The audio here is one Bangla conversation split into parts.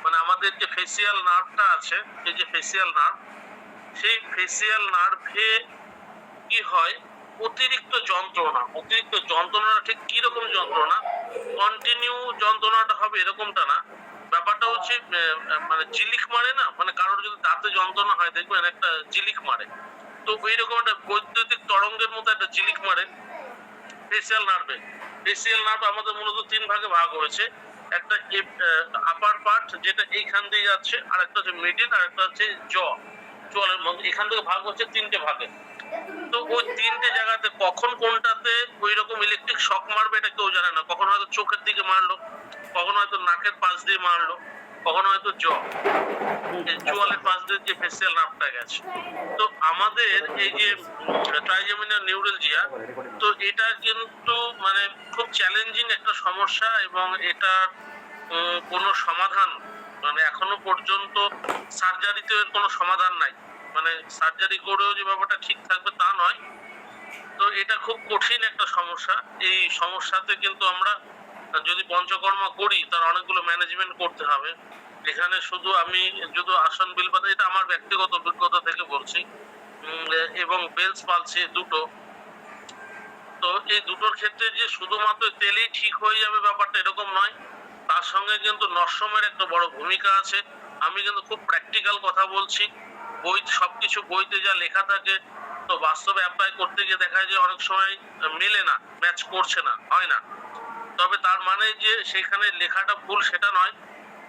মানে আমাদের যে ফেসিয়াল নার্ভটা আছে, এই যে ফেসিয়াল নার্ভ, সেই ফেসিয়াল নার্ভে কি হয়, অতিরিক্ত যন্ত্রণাটা ঠিক কিরকম যন্ত্রণা, কন্টিনিউ যন্ত্রণাটা হবে এরকমটা না। ব্যাপারটা হচ্ছে মানে জিলিক মারে না, মানে কারোর যদি দাঁতে যন্ত্রণা হয় দেখবেন একটা জিলিক মারে, তো এইরকম একটা বৈদ্যুতিক তরঙ্গের মতো একটা জিলিক মারে ফেসিয়াল নার্ভে। ফেসিয়াল নার্ভ আমাদের মূলত 3 ভাগে ভাগ হয়েছে। একটা আপার পার্ট যেটা এইখান দিয়ে যাচ্ছে, আর একটা হচ্ছে মিডিল, আর একটা হচ্ছে চোয়ালের মধ্যে। এখান থেকে ভাগ হচ্ছে 3টে ভাগে। তো ওই 3টে জায়গাতে কখন কোনটাতে ওই রকম ইলেকট্রিক শক মারবে এটা কেউ জানে না। কখনো হয়তো চোখের দিকে মারলো, কখনো হয়তো নাকের পাশ দিয়ে মারলো, কখনো হয়তো চোয়ালের পাশ দিয়ে যে ফেসিয়াল নার্ভটা গেছে। তো আমাদের এই যে ট্রাইজেমিনাল নিউরালজিয়া, তো এটা কিন্তু মানে খুব চ্যালেঞ্জিং একটা সমস্যা, এবং এটা কোনো সমাধান মানে এখনো পর্যন্ত সার্জারিতে কোনো সমাধান নাই। মানে সার্জারি করেও যে ব্যাপারটা ঠিক থাকবে তা নয়। তো এটা খুব কঠিন একটা সমস্যা। এই সমস্যাতে কিন্তু আমরা যদি পঞ্চকর্মা করি তার অনেকগুলো ম্যানেজমেন্ট করতে হবে। এখানে শুধু আমি যদি আসন বিলপাতা, এটা আমার ব্যক্তিগত অভিজ্ঞতা থেকে বলছি, এবং বেলস পালসি দুটো, তো এই দুটোর ক্ষেত্রে যে শুধুমাত্র তেলেই ঠিক হয়ে যাবে ব্যাপারটা এরকম নয়, তার সঙ্গে কিন্তু নরসমের একটা বড় ভূমিকা আছে। আমি কিন্তু খুব প্র্যাকটিক্যাল কথা বলছি। বই সবকিছু বইতে যা লেখা থাকে, তো বাস্তবে অ্যাপ্লাই করতে গিয়ে দেখা যায় যে অনেক সময় মেলে না, ম্যাচ করছে না, হয় না। তবে তার মানে যে সেখানে লেখাটা ভুল সেটা নয়।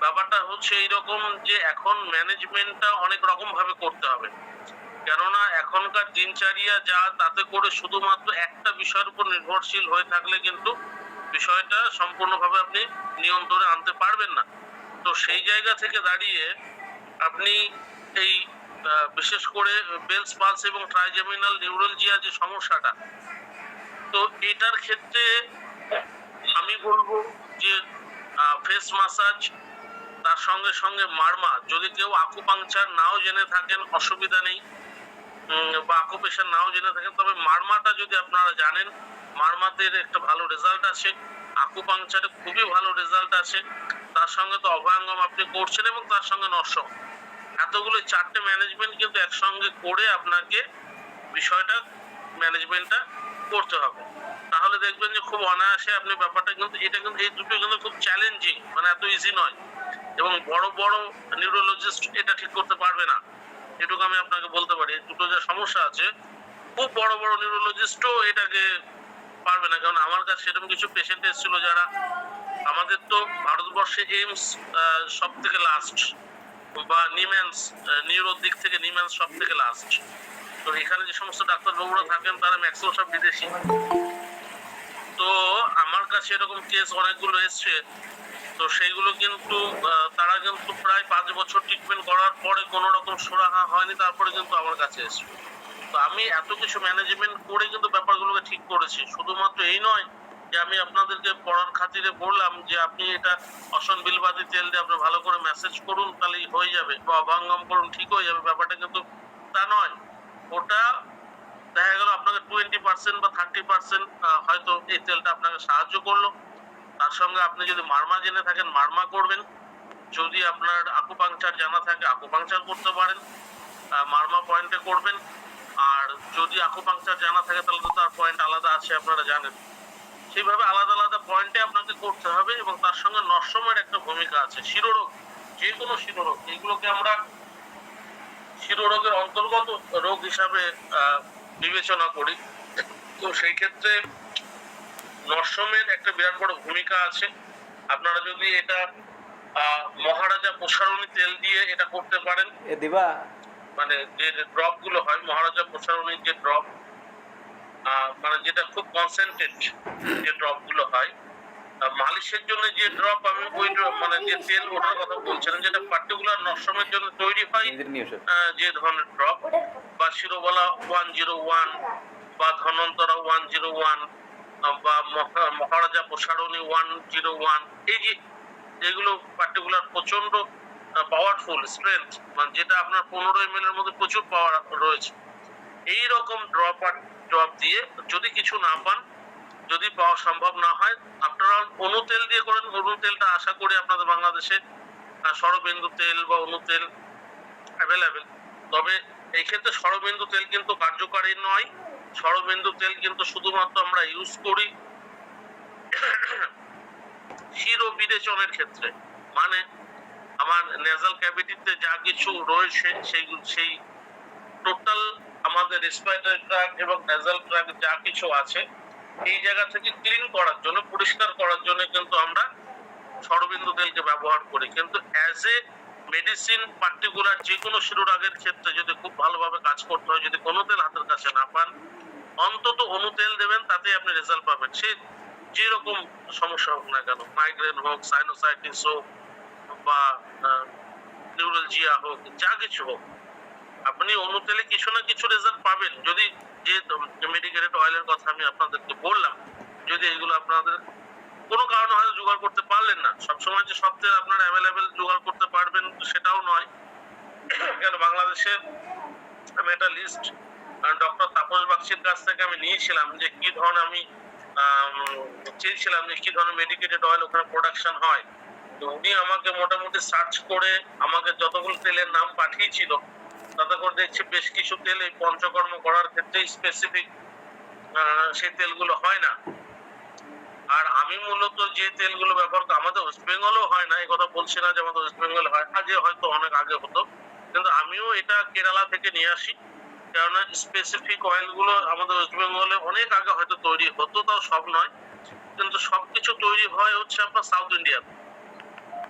ব্যাপারটা হচ্ছে এইরকম যে এখন ম্যানেজমেন্টটা অনেক রকম ভাবে করতে হবে। কেননা এখনকার দিনচর্যা যা, তাতে করে শুধুমাত্র একটা বিষয়ের উপর নির্ভরশীল হয়ে থাকলে কিন্তু বিষয়টা সম্পূর্ণভাবে আপনি নিয়ন্ত্রণে আনতে পারবেন না। তো সেই জায়গা থেকে দাঁড়িয়ে আপনি এই বিশেষ করে বেলস পালস এবং ট্রাইজেমিনাল নিউরালজিয়া যে সমস্যাটা, তো এটার ক্ষেত্রে আমি বলবো যে ফেস মাসাজ, তার সঙ্গে সঙ্গে মারমা, যদি কেউ আকুপাংচার নাও জেনে থাকেন অসুবিধা নেই, বা আকুপেশন নাও জেনে থাকেন, তবে মারমাটা যদি আপনারা জানেন, মারমাতে একটা ভালো রেজাল্ট আছে, আকুপাংচারে খুবই ভালো রেজাল্ট আছে। তার সঙ্গে তো অভয়াঙ্গম আপনি করছেন, এবং তার সঙ্গে নরসম, এতগুলো 4টে ম্যানেজমেন্ট কিন্তু একসঙ্গে করে আপনাকে বিষয়টা ম্যানেজমেন্টটা করতে হবে। তাহলে দেখবেন যে খুব অনায়াসে আপনি ব্যাপারটা কিন্তু, এটা কিন্তু এই দুটো কিন্তু খুব চ্যালেঞ্জিং, মানে এত ইজি নয়, এবং বড় বড় নিউরোলজিস্ট এটা ঠিক করতে পারবে না, এটুকু আমি আপনাকে বলতে পারি। দুটো যে সমস্যা আছে, খুব বড় বড় নিউরোলজিস্টও এটাকে পারবে না। কারণ আমার কাছে সেরকম কিছু পেশেন্ট এসেছিল যারা, আমাদের তো ভারতবর্ষে এইমস সব থেকে লাস্ট, বা নিম্যান্স, নিউরোর দিক থেকে নিম্যান্স সব থেকে লাস্ট। তো এখানে যে সমস্ত ডাক্তারবাবুরা থাকেন তারা ম্যাক্সিমাম সব বিদেশি। তো আমার কাছে এরকম কেস অনেকগুলো এসছে। তো সেইগুলো কিন্তু তারা কিন্তু প্রায় 5 বছর ট্রিটমেন্ট করার পরে কোনো রকম সুরাহা হয়নি, তারপরে কিন্তু আমার কাছে এসছে। তো আমি এত কিছু ম্যানেজমেন্ট করে কিন্তু ব্যাপারগুলোকে ঠিক করেছি। শুধুমাত্র এই নয় যে আমি আপনাদেরকে পড়ার খাতিরে বললাম যে আপনি এটা অসন বিলবাতি তেল দিয়ে আপনি ভালো করে ম্যাসেজ করুন তাহলেই হয়ে যাবে, বা অভঙ্গম করুন ঠিক হয়ে যাবে, ব্যাপারটা কিন্তু তা নয়। ওটা দেখা গেল আপনাকে 20% বা 30% হয়তো এই তেলটা আপনাকে সাহায্য করলো। তার সঙ্গে আপনি যদি মারমা জেনে থাকেন মারমা করবেন, যদি আপনার আকুপাংচার জানা থাকে আকুপাংচার করতে পারেন, মারমা পয়েন্টে করবেন। আর যদি আকুপাংচার জানা থাকে তাহলে তো তার পয়েন্ট আলাদা আছে, আপনারা জানেন। সেইভাবে আলাদা আলাদা পয়েন্টে আপনাকে করতে হবে, এবং তার সঙ্গে নরসমের একটা ভূমিকা আছে। শিরোরোগ, যে কোনো শিরোরোগ, এগুলোকে আমরা শিরোরোগের অন্তর্গত রোগ হিসাবে বিবেচনা করি। তো সেই ক্ষেত্রে নরসমের একটা বিরাট বড় ভূমিকা আছে। আপনারা যদি এটা মহারাজা প্রসারণী তেল দিয়ে এটা করতে পারেন, মানে যে ড্রপ গুলো হয় মহারাজা প্রসারণীর যে ড্রপ, মানে যেটা খুব কনসেন্ট্রেট যে ড্রপ গুলো হয়, মালিশের জন্য যে ড্রপ, আমি ওই মানে যে তেল ওটার কথা বলছিলাম, যেটা পার্টিকুলার নরসমের জন্য তৈরি হয়, যে ধরনের ড্রপ, বা শিরোবালা 101, বা ধনন্তরা 101, বা মহারাজা প্রসারণী 101, এই যে যেগুলো পার্টিকুলার প্রচন্ড পাওয়ারফুল স্ট্রেংথ, মানে যেটা আপনার 15 ml এর মধ্যে প্রচুর পাওয়ার রয়েছে, এই রকম ড্রপ দিয়ে যদি কিছু না পান, যদি পাওয়া সম্ভব না হয়, আপনারা অনু তেল দিয়ে করেন। অনু তেলটা আশা করি আপনাদের বাংলাদেশে ষড়বিন্দু তেল বা অণু তেল অ্যাভেলেবেল। তবে এই ক্ষেত্রে ষড়বিন্দু তেল কিন্তু কার্যকারী নয়। ষড়বিন্দু তেল কিন্তু শুধুমাত্র আমরা ইউজ করি শির ও বিরেচনের ক্ষেত্রে, মানে আমার নেজাল ক্যাভিটিতে যা কিছু রয়েছে সেই টোটাল আমাদের রেসপিরেটরি ট্র্যাক্ট এবং নেজাল ট্র্যাক্ট যা কিছু আছে এই জায়গা থেকে ক্লিন করার জন্য, পরিষ্কার করার জন্য কিন্তু আমরা ষড়বিন্দু তেলকে ব্যবহার করি। কিন্তু অ্যাজ এ মেডিসিন পার্টিকুলার যে কোনো শিরোরোগের ক্ষেত্রে যদি খুব ভালোভাবে কাজ করতে হয়, যদি কোনো তেল হাতের কাছে না পান, অন্তত অণু তেল দেবেন, তাতে আপনি রেজাল্ট পাবেন। সে যেরকম সমস্যা হোক না কেন, মাইগ্রেন হোক, সাইনোসাইটিস হোক বা নিউরোলজিয়া হোক, যা কিছু হোক, আপনি অণু তেলে কিছু না কিছু রেজাল্ট পাবেন। যদি যে মেডিকেটেড অয়েলের কথা আমি আপনাদেরকে বললাম, যদি এগুলো আপনাদের কোনো কারণে হয়তো জোগাড় করতে পারলেন না, সবসময় যে সব তেল আপনারা অ্যাভেলেবেল জোগাড় করতে পারবেন সেটাও নয়। কেন বাংলাদেশে আমি একটা লিস্ট ডক্টর তাপস বাগচির কাছ থেকে আমি নিয়েছিলাম যে কি ধরনের, আমি চেয়েছিলাম যে কি ধরনের মেডিকেটেড অয়েল ওখানে প্রোডাকশন হয়। তো উনি আমাকে মোটামুটি সার্চ করে আমাকে যতগুলো তেলের নাম পাঠিয়েছিল, তাতে করে দেখছি বেশ কিছু তেল এই পঞ্চকর্ম করার ক্ষেত্রে স্পেসিফিক সেই তেলগুলো হয় না। আর আমি মূলত যে তেলগুলো ব্যবহার করি, আমাদের ওয়েস্ট বেঙ্গলও হয় না, এই কথা বলছি না যে আমাদের ওয়েস্ট বেঙ্গলে হয়, আগে হয়তো অনেক আগে হতো, কিন্তু আমিও এটা কেরালা থেকে নিয়ে আসি। কেননা স্পেসিফিক অয়েল গুলো আমাদের ওয়েস্ট বেঙ্গলে অনেক আগে হয়তো তৈরি হতো, তাও সব নয়, কিন্তু সবকিছু তৈরি হয় হচ্ছে আপনার সাউথ ইন্ডিয়াতে।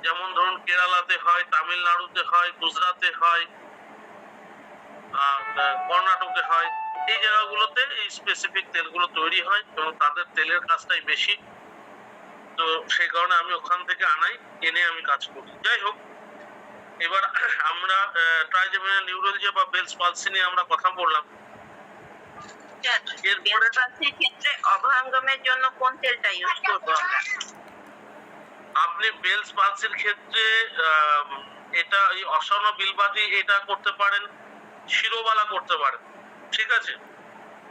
যেমন ধরুন কেরালাতে হয়, তামিলনাড়ুতে হয়, গুজরাটে হয়, কর্ণাটকে হয়। এই জায়গাগুলোতে এই স্পেসিফিক তেলগুলো তৈরি হয় এবং তাদের তেলের কাজটাই বেশি। তো সেই কারণে আমি ওখান থেকে আনাই, এনে আমি কাজ করি। যাই হোক, এবার আমরা ট্রাইজেমিনাল নিউরোলজিয়া বা বেলস পালসি নিয়ে আমরা কথা বললাম। এরপরে ক্ষেত্রে অভঙ্গমের জন্য কোন তেলটা ইউজ করব আমরা? আপনি বেলস পালসির ক্ষেত্রে এটা এই অসন বিলবাদি এটা করতে পারেন, শিরোবালা করতে পারেন, ঠিক আছে?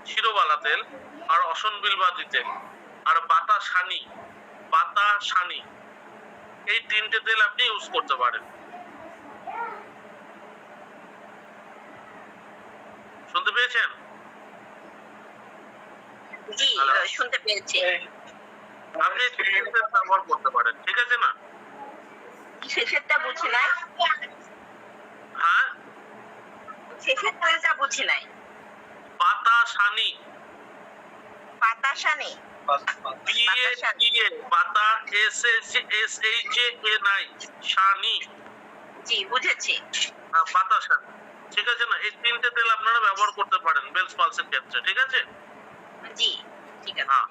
শিরোবালা তেল আর অসন বিলবাদি তেল আর বাতাসানি এই তিনটে তেল আপনি ইউজ করতে পারেন। শুনতে পেয়েছেন? জি, শুনতে পেয়েছি। আপনি ব্যবহার করতে পারেন, ঠিক আছে না? শেষেরটা বুঝি নাই। হ্যাঁ, শেষের তেলটা বুঝি নাই। বাতাসানি, বাতাসানি, বাতা SHANI, শানি। জি, বুঝেছি। বাতাসানি, ঠিক আছে না? এই তিনটে তেল আপনারা ব্যবহার করতে পারেন বেলস পালসের ক্ষেত্রে, ঠিক আছে? জি, ঠিক আছে। হ্যাঁ,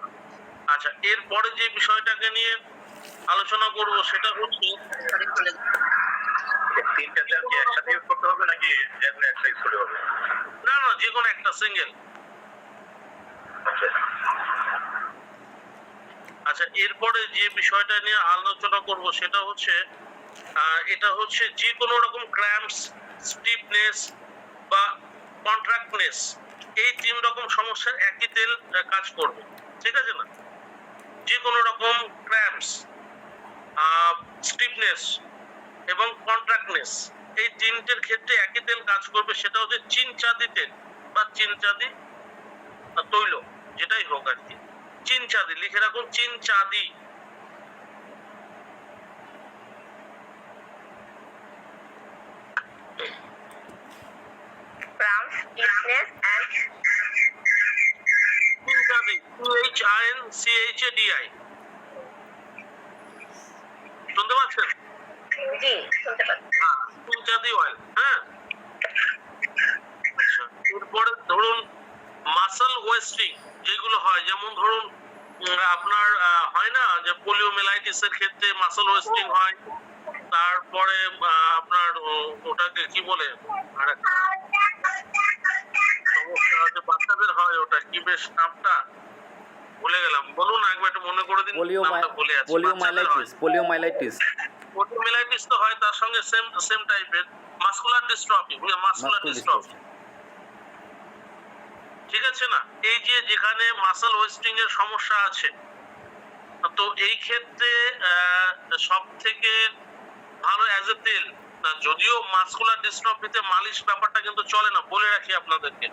আচ্ছা, এরপরে যে বিষয়টাকে নিয়ে আলোচনা করব সেটা হচ্ছে তিনটা তেল কি একসাথে ইউজ করতে হবে নাকি যে কোনো একটা ইউজ করলে হবে? না, যে কোনো একটা সিঙ্গেল। আচ্ছা, এরপরে যে বিষয়টা নিয়ে আলোচনা করব সেটা হচ্ছে এটা হচ্ছে যে কোনো রকম ক্র্যাম্পস, স্টিফনেস বা কন্ট্রাক্টনেস, এই তিন রকম সমস্যার একই তেল কাজ করবে, ঠিক আছে না? যে কোনো রকম ক্র্যাম্পস, স্টিফনেস এবং কন্ট্রাক্টনেস, এই তিনটের ক্ষেত্রে একই তেল কাজ করবে, সেটা হচ্ছে চিনচাঁদি তেল বা চিনচাঁদি তৈল, যেটাই হোক আর কি। চিনচাঁদি লিখে রাখুন, চিনচাঁদি। চিনচাঁদি, CHINCHADI। শুনতে পাচ্ছেন? জি, শুনতে পাচ্ছি। চিনচাঁদি অয়েল। হ্যাঁ, আচ্ছা, এরপরে ধরুন মাসল ওয়েস্টিং যেগুলো হয়, যেমন ধরুন আপনার হয় না যে পোলিওমাইলাইটিস এর ক্ষেত্রে মাসল ওয়েস্টিং হয়, তারপরে আপনার ওটাকে কি বলে, আর একটা সমস্যা আছে বাচ্চাদের হয়, ওটা কি বেশ নামটা ভুলে গেলাম, বলুন একবার একটু মনে করে দিন। নামটা ভুলে আছি। পোলিওমাইলাইটিস তো হয়, তার সঙ্গে সেম টাইপের মাসকুলার ডিস্ট্রফি, ঠিক আছে না? এই যে যেখানে মাসল ওয়েস্টিং এর সমস্যা আছে, তো এই ক্ষেত্রে সব থেকে ভালো অ্যাজ এ তেল না। যদিও মাসকুলার ডিস্ট্রফিতে মালিশ ব্যাপারটা কিন্তু চলে না, বলে রাখি আপনাদেরকে।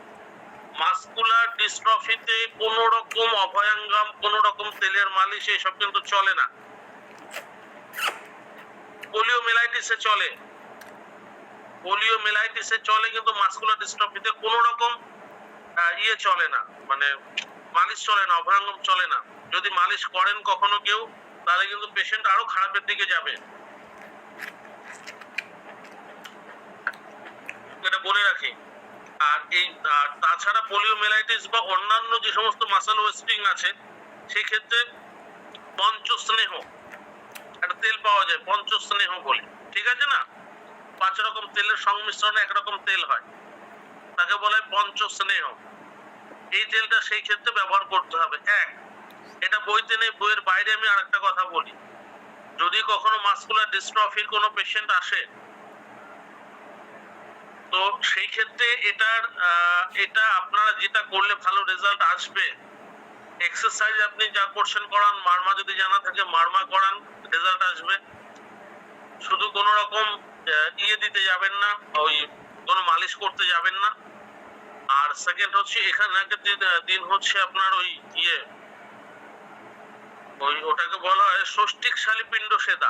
মাসকুলার ডিস্ট্রফিতে কোন রকম অভয়াঙ্গম, কোন রকম তেলের মালিশ এসব কিন্তু চলে না। পোলিওমেলাইটিসে চলে, পোলিওমেলাইটিসে চলে, কিন্তু মাসকুলার ডিস্ট্রফিতে কোন রকম ইয়ে চলে না, মানে মালিশ চলে না, অভয়াঙ্গম চলে না। যদি মালিশ করেন কখনো কেউ, তাহলে কিন্তু পেশেন্ট আরো খারাপের দিকে যাবে, এটা বলে রাখি। আর এই তাছাড়া পোলিওমেলাইটিস বা অন্যান্য যে সমস্ত মাসল ওয়েস্টিং আছে, সেই ক্ষেত্রে পঞ্চস্নেহ একটা তেল পাওয়া যায়, পঞ্চস্নেহ বলে, ঠিক আছে না? 5 রকম তেলের সংমিশ্রণে একরকম তেল হয়, তাকে বলে পঞ্চস্নেহ। এই তেলটা সেই ক্ষেত্রে ব্যবহার করতে হবে। এটা বইতে নেই, বইয়ের বাইরে আমি আরেকটা কথা বলি। যদি কখনো মাসকুলার ডিস্ট্রফির কোনো পেশেন্ট আসে, তো সেই ক্ষেত্রে এটা আপনারা যেটা করলে ভালো রেজাল্ট আসবে, এক্সারসাইজ আপনি যা করছেন করান, মারমা যদি জানা থাকে মারমা করান, রেজাল্ট আসবে। শুধু কোন রকম ইয়ে দিতে যাবেন না, ওই কোনো মালিশ করতে যাবেন না। আর সেকেন্ড হচ্ছে এখানে দিন হচ্ছে আপনার ওই ইয়ে, ওটাকে বলা হয় ষষ্ঠিক শালী পিণ্ড সেদা।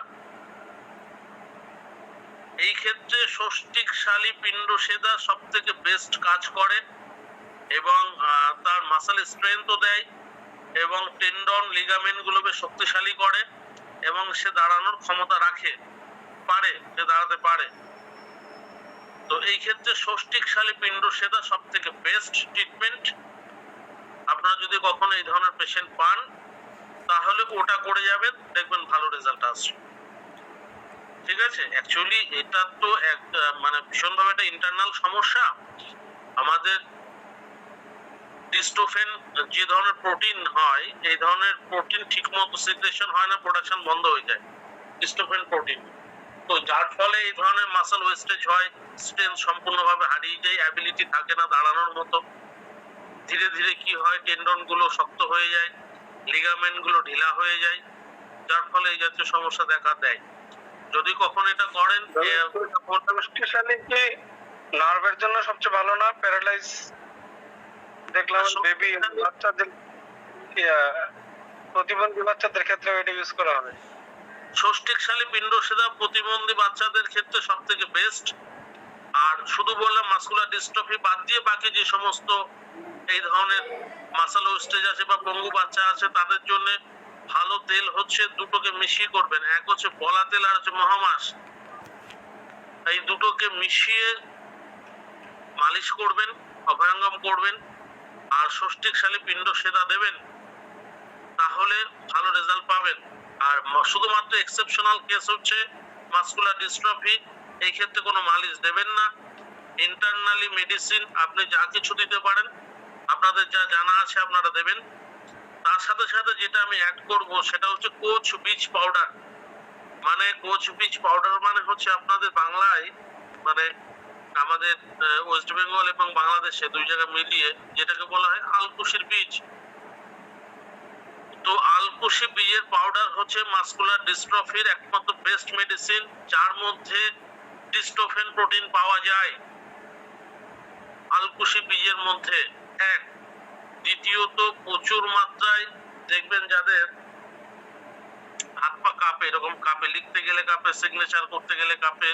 এই ক্ষেত্রে ষষ্ঠিক শালী পিণ্ড সেদা সব থেকে বেস্ট কাজ করে, এবং তার মাসল স্ট্রেংথও দেয়, এবং টেন্ডন লিগামেন্ট গুলোকে শক্তিশালী করে, এবং সে দাঁড়ানোর ক্ষমতা রাখে, সে দাঁড়াতে পারে। তো এই ক্ষেত্রে ষষ্ঠিক শালী পিণ্ড সেদা সব থেকে বেস্ট ট্রিটমেন্ট। আপনারা যদি কখনো এই ধরনের পেশেন্ট পান, তাহলে ওটা করে যাবেন, দেখবেন ভালো রেজাল্ট আসবে, ঠিক আছে? অ্যাকচুয়ালি এটা তো মানে ভীষণভাবে একটা ইন্টারনাল সমস্যা। আমাদের ডিস্ট্রোফেন যে ধরনের প্রোটিন হয়, এই ধরনের প্রোটিন ঠিকমতো সিক্রেশন হয় না, প্রোডাকশন বন্ধ হয়ে যায় ডিস্ট্রোফেন প্রোটিন। তো যার ফলে এই ধরনের মাসল ওয়েস্টেজ হয়, স্ট্রেংথ সম্পূর্ণভাবে হারিয়ে যায়, অ্যাবিলিটি থাকে না দাঁড়ানোর মতো। ধীরে ধীরে কি হয়, টেন্ডন গুলো শক্ত হয়ে যায়, লিগামেন্ট গুলো ঢিলা হয়ে যায়, যার ফলে এই জাতীয় সমস্যা দেখা দেয়। যদি কখন এটা করেন, স্পেশালি কি নার্ভের জন্য সবচেয়ে ভালো না? প্যারালাইজ দেখলাম বেবি বাচ্চাদের, প্রতিবন্ধী বাচ্চাদের ক্ষেত্রে এটা ইউজ করা হয়। ষষ্ঠিক শালী পিণ্ড সেদা প্রতিবন্ধী বাচ্চাদের ক্ষেত্রে সব থেকে বেস্ট। আর শুধু বললাম মাসকুলার ডিস্ট্রফি বাদ দিয়ে বাকি যে সমস্ত এই ধরনের মাসল ওয়েস্টেজ আছে বা পঙ্গু বাচ্চা আছে, তাদের জন্য ভালো তেল হচ্ছে, দুটোকে মিশিয়ে করবেন। এক হচ্ছে বলা তেল, আর হচ্ছে মহামাস। এই দুটোকে মিশিয়ে মালিশ করবেন, অভয়াঙ্গম করবেন, আর ষষ্ঠিক শালী পিণ্ড সেদা দেবেন, তাহলে ভালো রেজাল্ট পাবেন। আর শুধুমাত্র এক্সেপশনাল কেস হচ্ছে মাসকুলার ডিস্ট্রফি, এই ক্ষেত্রে কোনো মালিশ দেবেন না। ইন্টারনালি মেডিসিন আপনি যা কিছু দিতে পারেন, আপনাদের যা জানা আছে আপনারা দেবেন। তার সাথে সাথে যেটা আমি অ্যাড করব, সেটা হচ্ছে কোচ বীজ পাউডার। মানে কোচ বীজ পাউডার মানে হচ্ছে আপনাদের বাংলায়, মানে আমাদের ওয়েস্ট বেঙ্গল এবং বাংলাদেশে দুই জায়গা মিলিয়ে যেটাকে বলা হয় আলকুশির বীজ। তো আলকুশি বীজের পাউডার হচ্ছে মাসকুলার ডিস্ট্রফির একমাত্র বেস্ট মেডিসিন, যার মধ্যে ডিস্ট্রোফেন প্রোটিন পাওয়া যায় আলকুশি বীজের মধ্যে। দ্বিতীয়ত, প্রচুর মাত্রায় দেখবেন যাদের হাত পা কাঁপে, এরকম কাঁপে, লিখতে গেলে কাঁপে, সিগনেচার করতে গেলে কাঁপে,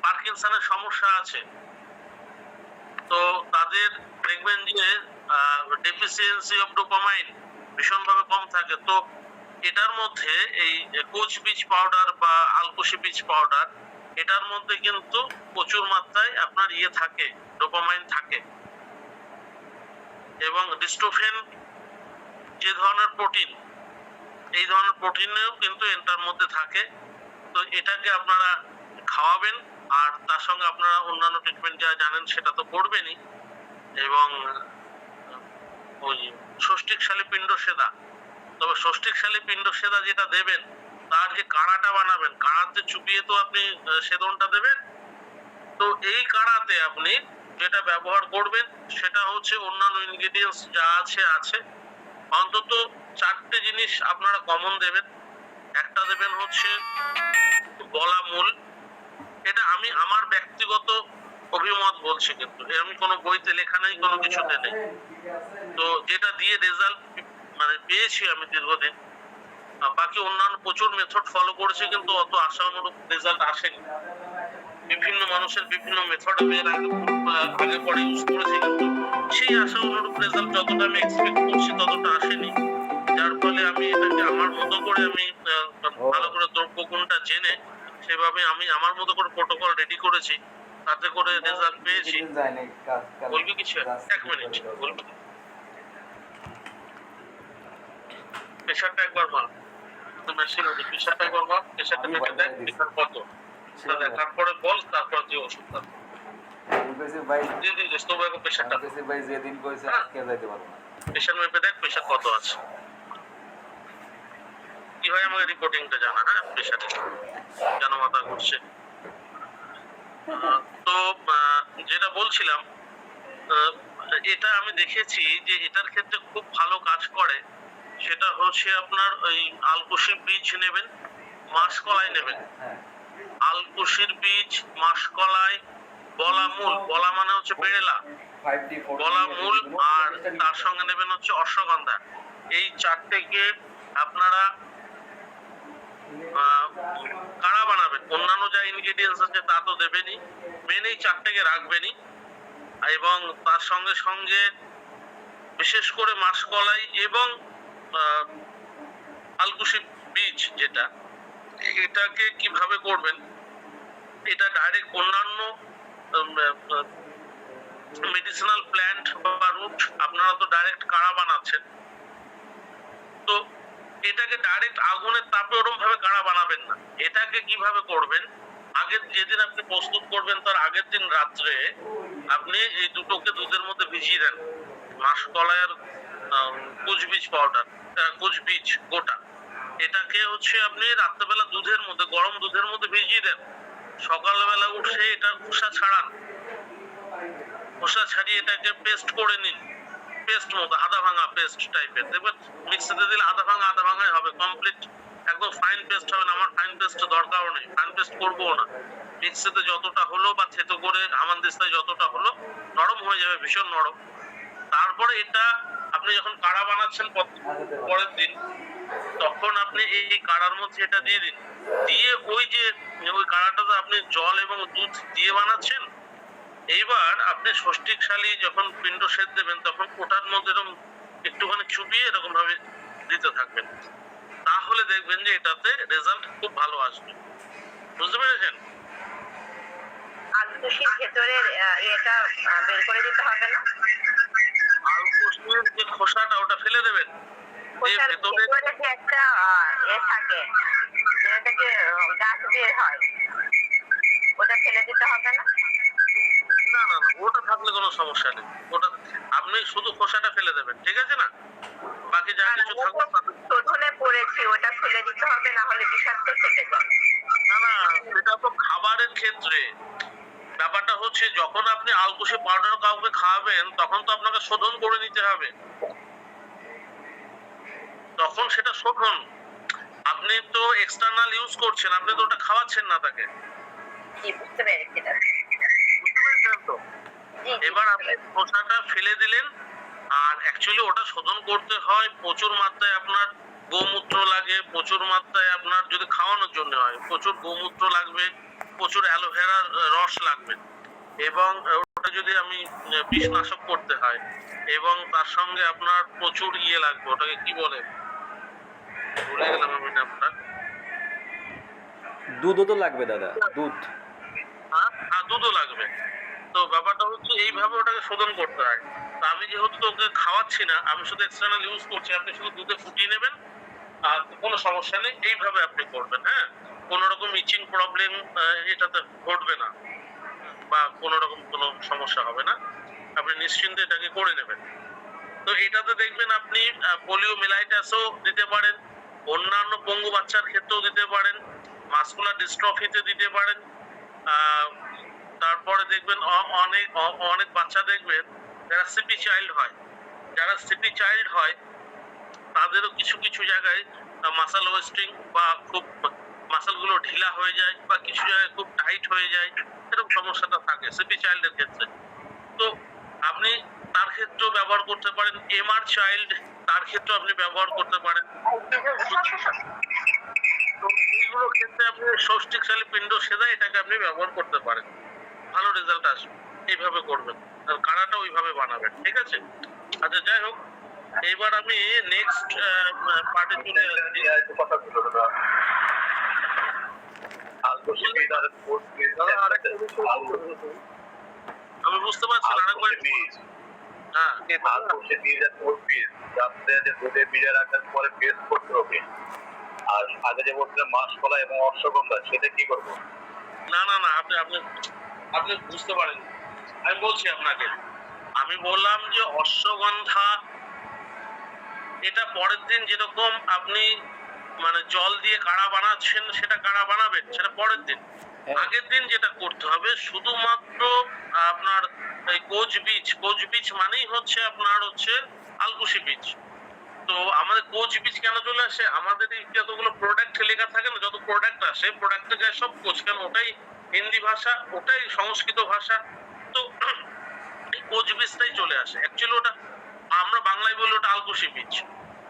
পার্কিনসনের সমস্যা আছে, তো তাদের দেখবেন যে ডেফিসিয়েন্সি অফ ডোপামাইন ভীষণভাবে কম থাকে। তো এটার মধ্যে এই কোচ বীজ পাউডার বা আলকুশি বীজ পাউডার, এটার মধ্যে কিন্তু প্রচুর মাত্রায় আপনার ইয়ে থাকে, ডোপামাইন থাকে, এবং ডিস্ট্রোফেন যে ধরনের প্রোটিন, এই ধরনের প্রোটিনেও কিন্তু এটার মধ্যে থাকে। তো এটাকে আপনারা খাওয়াবেন, আর তার সঙ্গে আপনারা অন্যান্য ট্রিটমেন্ট যা জানেন সেটা তো করবেনই। এবং ওই ষষ্ঠিক শালী পিণ্ড সেদা, তবে ষষ্ঠিক শালী পিণ্ড সেদা যেটা দেবেন, তার যে কাড়াটা বানাবেন, কাড়াতে চুপিয়ে তো আপনি সেদনটা দেবেন। তো এই কাড়াতে আপনি যেটা ব্যবহার করবেন সেটা হচ্ছে অন্যান্য ইনগ্রেডিয়েন্টস যা আছে অন্তত 4টে জিনিস আপনারা কমন দেবেন। একটা দেবেন হচ্ছে গলা মূল। এটা আমি আমার ব্যক্তিগত অভিমত বলছি, কিন্তু আমি কোনো বইতে লেখা নেই, কোনো কিছুতে নেই। তো যেটা দিয়ে রেজাল্ট মানে পেয়েছি আমি দীর্ঘদিন, বাকি অন্যান্য প্রচুর মেথড ফলো করেছি, কিন্তু অত আশানুরূপ রেজাল্ট আসেনি। বিভিন্ন মানুষের বিভিন্ন মেথড আমি এর আগে পরে ইউজ করেছি, কিন্তু সেই আশানুরূপ রেজাল্ট যতটা আমি এক্সপেক্ট করছি ততটা আসেনি। যার ফলে আমি এটাকে আমার মতো করে আমি ভালো করে দ্রব্য গুণটা জেনে সেভাবে আমি আমার মতো করে প্রোটোকল রেডি করেছি, তাতে করে রেজাল্ট পেয়েছি। বলবি কিছু? এক মিনিট বলবি। প্রেশারটা একবার মার, মেশিন আছে, প্রেশারটা একবার মার, প্রেশারটা মেপে দেখ প্রেশার কত, তারপরে বল, তারপর দিয়ে ওষুধ খাবো। দিয়ে দিস তবু এখন প্রেশারটা প্রেশার মেপে দেখ প্রেশার কত আছে। কি হয় আমাকে রিপোর্টিংটা জানা, হ্যাঁ প্রেশারে কেন মাথা ঘুরছে। তো যেটা বলছিলাম, এটা আমি দেখেছি যে এটার ক্ষেত্রে খুব ভালো কাজ করে। সেটা হচ্ছে আপনার ওই আলকুশির বীজ নেবেন, মাসকলাই নেবেন। আলকুশির বীজ, মাসকলাই, বলা মূল, বলা মানে হচ্ছে বেড়েলা, বলা মূল, আর তার সঙ্গে নেবেন হচ্ছে অশ্বগন্ধা। এই চারটেকে আপনারা কাড়া বানাবেন। অন্যান্য যা ইনগ্রেডিয়েন্টস আছে তা তো দেবেনই, মেন এই চারটেকে রাখবেনই। এবং তার সঙ্গে সঙ্গে বিশেষ করে মাসকলাই এবং আলকুশি বীজ যেটা, এটাকে কিভাবে করবেন, এটা ডাইরেক্ট অন্যান্য মেডিসিনাল প্ল্যান্ট বা রুট আপনারা তো ডাইরেক্ট কাড়া বানাচ্ছেন, তো এটাকে ডাইরেক্ট আগুনের তাপে ওরকম ভাবে কাড়া বানাবেন না। এটাকে কিভাবে করবেন, আগের যেদিন আপনি প্রস্তুত করবেন তার আগের দিন রাত্রে আপনি এই দুটোকে দুধের মধ্যে ভিজিয়ে দেন। মাসকলাই আর কুচবীজ পাউডার, কুচবীজ গোটা, এটাকে হচ্ছে আপনি রাত্রেবেলা দুধের মধ্যে, গরম দুধের মধ্যে ভিজিয়ে দেন। সকালবেলা উঠে এটা খোসা ছাড়ান, খোসা ছাড়িয়ে এটাকে পেস্ট করে নিন, পেস্ট মতো আধা ভাঙা পেস্ট টাইপের। দেখবেন মিক্সিতে দিলে আধা ভাঙাই হবে, কমপ্লিট একদম ফাইন পেস্ট হবে না। আমার ফাইন পেস্ট দরকারও নেই, ফাইন পেস্ট করবো না। মিক্সিতে যতটা হলো বা থেতো করে হামানদিস্তায় যতটা হলো, নরম হয়ে যাবে, ভীষণ নরম। তারপরে এটা আপনি যখন কাড়া বানাচ্ছেন পরের দিন, তখন আপনি এই কাড়ার মধ্যে এটা দিয়ে দিন। দিয়ে ওই যে ওই কাড়াটাতে আপনি জল এবং দুধ দিয়ে বানাচ্ছেন, এইবার আপনি ষষ্ঠিকশালী যখন পিণ্ড সেচ দেবেন তখন ওটার মধ্যে এরকম একটুখানি চুপিয়ে এরকম ভাবে দিতে থাকবেন। তাহলে দেখবেন যে এটাতে রেজাল্ট খুব ভালো আসবে। বুঝতে পেরেছেন? আলকুশির ভেতরের এটা বের করে দিতে হবে না? আলকুশির যে খোসাটা ওটা ফেলে দেবেন, দিয়ে ভেতরে যে একটা থাকে যেটা থেকে গাছ বের হয়, ওটা ফেলে দিতে হবে না? না না না, ওটা থাকলে কোনো সমস্যা নেই। ওটা আপনি শুধু খোসাটা ফেলে দেবেন, ঠিক আছে না? বাকি যা কিছু থাকবে শোধনে পড়েছি, ওটা ফেলে দিতে হবে, না হলে বিষাক্ত থেকে যায়। না না, সেটা তো খাবারের ক্ষেত্রে। ব্যাপারটা হচ্ছে যখন আপনি আলকুশি পাউডার কাউকে খাওয়াবেন তখন তো আপনাকে শোধন করে নিতে হবে, তখন সেটা শোধন। আপনি তো এক্সটার্নাল ইউজ করছেন, আপনি তো ওটা খাওয়াচ্ছেন না তাকে। জি, বুঝতে পেরেছি দাদা। বুঝতে পেরেছেন তো? এবার আপনি খোসাটা ফেলে দিলেন, আর অ্যাকচুয়ালি ওটা শোধন করতে হয় প্রচুর মাত্রায়। আপনার গোমূত্র লাগে প্রচুর মাত্রায়, আপনার যদি খাওয়ানোর জন্য হয় প্রচুর গোমূত্র লাগবে, প্রচুর অ্যালোভেরার রস লাগবে, এবং ওটা যদি আমি বিষনাশক করতে হয়, এবং তার সঙ্গে আপনার প্রচুর লাগবে, ওটাকে কি বলে ভুলে গেলাম আমি নামটা। দুধও তো লাগবে দাদা, দুধ। হ্যাঁ, দুধও লাগবে। তো ব্যাপারটা হচ্ছে এইভাবে ওটাকে শোধন করতে হয়। তো আমি যেহেতু তোকে খাওয়াচ্ছি না, আমি শুধু এক্সটার্নাল ইউজ করছি, আপনি শুধু দুধে ফুটিয়ে নেবেন, আর কোনো সমস্যা নেই। এইভাবে আপনি করবেন, হ্যাঁ? কোনো রকম ইচিং প্রবলেম এটাতে ঘটবে না, বা কোনো রকম কোনো সমস্যা হবে না। আপনি নিশ্চিন্তে এটাকে করে নেবেন। তো এটাতে দেখবেন আপনি পোলিওমিয়েলাইটাসও দিতে পারেন, অন্যান্য পঙ্গু বাচ্চার ক্ষেত্রেও দিতে পারেন, মাসকুলার ডিস্ট্রফিতে দিতে পারেন। তারপরে দেখবেন অনেক বাচ্চা দেখবেন যারা সিপি চাইল্ড হয়, তাদেরও কিছু কিছু জায়গায় মাসাল ওয়েস্টিং বা খুব মাসালগুলো ঢিলা হয়ে যায় বা কিছু জায়গায় খুব টাইট হয়ে যায়, এরকম সমস্যাটা থাকে সিপি চাইল্ডের ক্ষেত্রে। তো আপনি তার ক্ষেত্রেও ব্যবহার করতে পারেন, এমআর চাইল্ড তার ক্ষেত্রেও আপনি ব্যবহার করতে পারেন। তো এইগুলোর ক্ষেত্রে আপনি ষষ্ঠিকশালী পিণ্ড সেদা এটাকে আপনি ব্যবহার করতে পারেন, ভালো রেজাল্ট আসবে। এইভাবে করবেন আর কাড়াটা ওইভাবে বানাবেন, ঠিক আছে? আচ্ছা, যাই হোক, এবার আমি নেক্সট পার্টে চলে যাচ্ছি। কথা ছিল দাদা আলকোশিপিড আর কোর্স পিস দাদা আরেকটা বিষয় আমি বুঝতে পারছি না, আরেকবার বীজ হ্যাঁ আলকোশিপিড আর কোর্স পিস যাতে যে দুধে ভিজে রাখার পরে পেস্ট করতে হবে। আর আগে যে বলছিলাম মাসকলা এবং অশ্বগন্ধা, সেটা কি করবো? না না না, আপনি আপনি আপনি বুঝতে পারেন। আমি বলছি আপনাকে, আমি বললাম যে অশ্বগন্ধা এটা পরের দিন যেরকম আপনি মানে জল দিয়ে কাড়া বানাচ্ছেন সেটা কাড়া বানাবেন, সেটা পরের দিন। আগের দিন যেটা করতে হবে শুধুমাত্র আপনার এই কোচ বীজ মানেই হচ্ছে আপনার হচ্ছে আলকুশি বীজ। তো আমাদের কোচ বীজ কেন চলে আসে, আমাদের এই যতগুলো প্রোডাক্ট লেখা থাকে না, যত প্রোডাক্ট আসে প্রোডাক্টের গায়ে সব কোচ, কেন ওটাই হিন্দি ভাষা, ওটাই সংস্কৃত ভাষা। তো এই কোচ বীজটাই চলে আসে, অ্যাকচুয়ালি ওটা আমরা বাংলায় বলি ওটা আলকুশি বীজ।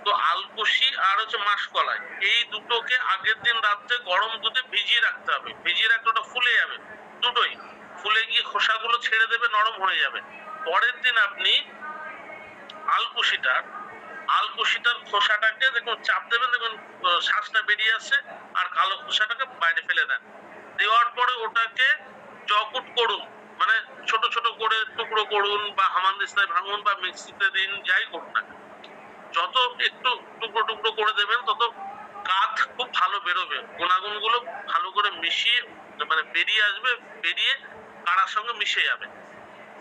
তো আলকুশি আর হচ্ছে মাসকলাই, এই দুটোকে আগের দিন রাত্রে গরম দুধে ভিজিয়ে রাখতে হবে। ভিজিয়ে রাখলে ওটা ফুলে যাবে, দুটোই ফুলে গিয়ে খোসাগুলো ছেড়ে দেবে, নরম হয়ে যাবে। পরের দিন আপনি আলকুশিটার খোসাটাকে দেখুন চাপ দেবেন, দেখুন শ্বাসটা বেরিয়ে আসছে, আর কালো খোসাটাকে বাইরে ফেলে দেন। দেওয়ার পরে ওটাকে জকুট করুন, মানে ছোট ছোট করে টুকরো করুন বা হামানদিস্তায় ভাঙুন বা মিক্সিতে দিন, যাই করুন না, যত একটু টুকরো টুকরো করে দেবেন তত কাঠ খুব ভালো বেরোবে, গুণাগুণগুলো ভালো করে মিশিয়ে মানে বেরিয়ে আসবে, বেরিয়ে কাড়ার সঙ্গে মিশে যাবে।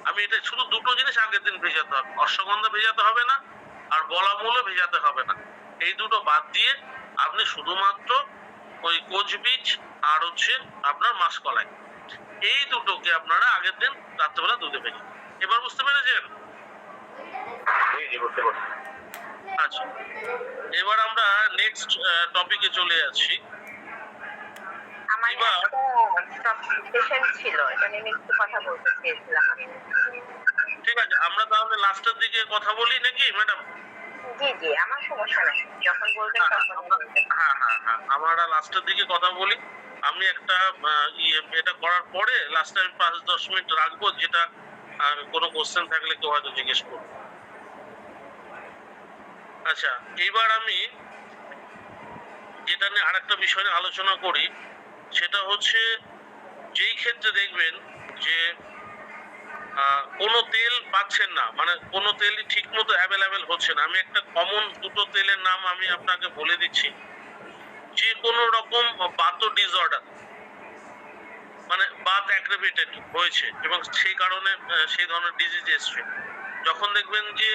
আমি এটা শুধু দুটো জিনিস আগের দিন ভেজাতে হবে, অশ্বগন্ধা ভেজাতে হবে না আর বলামূলও ভেজাতে হবে না। এই দুটো বাদ দিয়ে আপনি শুধুমাত্র ওই কোচ বীজ আর হচ্ছে আপনার মাসকলাই, এই দুটোকে আপনারা আগের দিন রাত্রেবেলা দুধে ভেজে। এবার বুঝতে পেরেছেন? জি বুঝতে পারছি। আচ্ছা, এবার আমরা নেক্সট টপিকে চলে যাচ্ছি। আমার এবার একটা পেশেন্ট ছিল, এটা নিয়ে একটু কথা বলতে চেয়েছিলাম আমি। ঠিক আছে, আমরা তাহলে লাস্টের দিকে কথা বলি নাকি ম্যাডাম? জি জি, আমার সমস্যা নেই, যখন বলবেন তখন বলবেন। হ্যাঁ হ্যাঁ হ্যাঁ, আমরা লাস্টের দিকে কথা বলি। আমি একটা এটা করার পরে লাস্টে আমি 5-10 মিনিট রাখবো, যেটা কোনো কোশ্চেন থাকলে কেউ হয়তো জিজ্ঞেস করবো। আচ্ছা, এইবার আমি যেটা নিয়ে আরেকটা বিষয় নিয়ে আলোচনা করি, সেটা হচ্ছে যেই ক্ষেত্রে দেখবেন যে কোনো তেল পাচ্ছেন না, মানে কোনো তেলই ঠিক মতো অ্যাভেলেবেল হচ্ছে না। আমি একটা কমন দুটো তেলের নাম আমি আপনাকে বলে দিচ্ছি। যে কোনো রকম বাত ডিসঅর্ডার, মানে বাত অ্যাগ্রাভেটেড হয়েছে এবং সেই কারণে সেই ধরনের ডিজিজ এসছে, যখন দেখবেন যে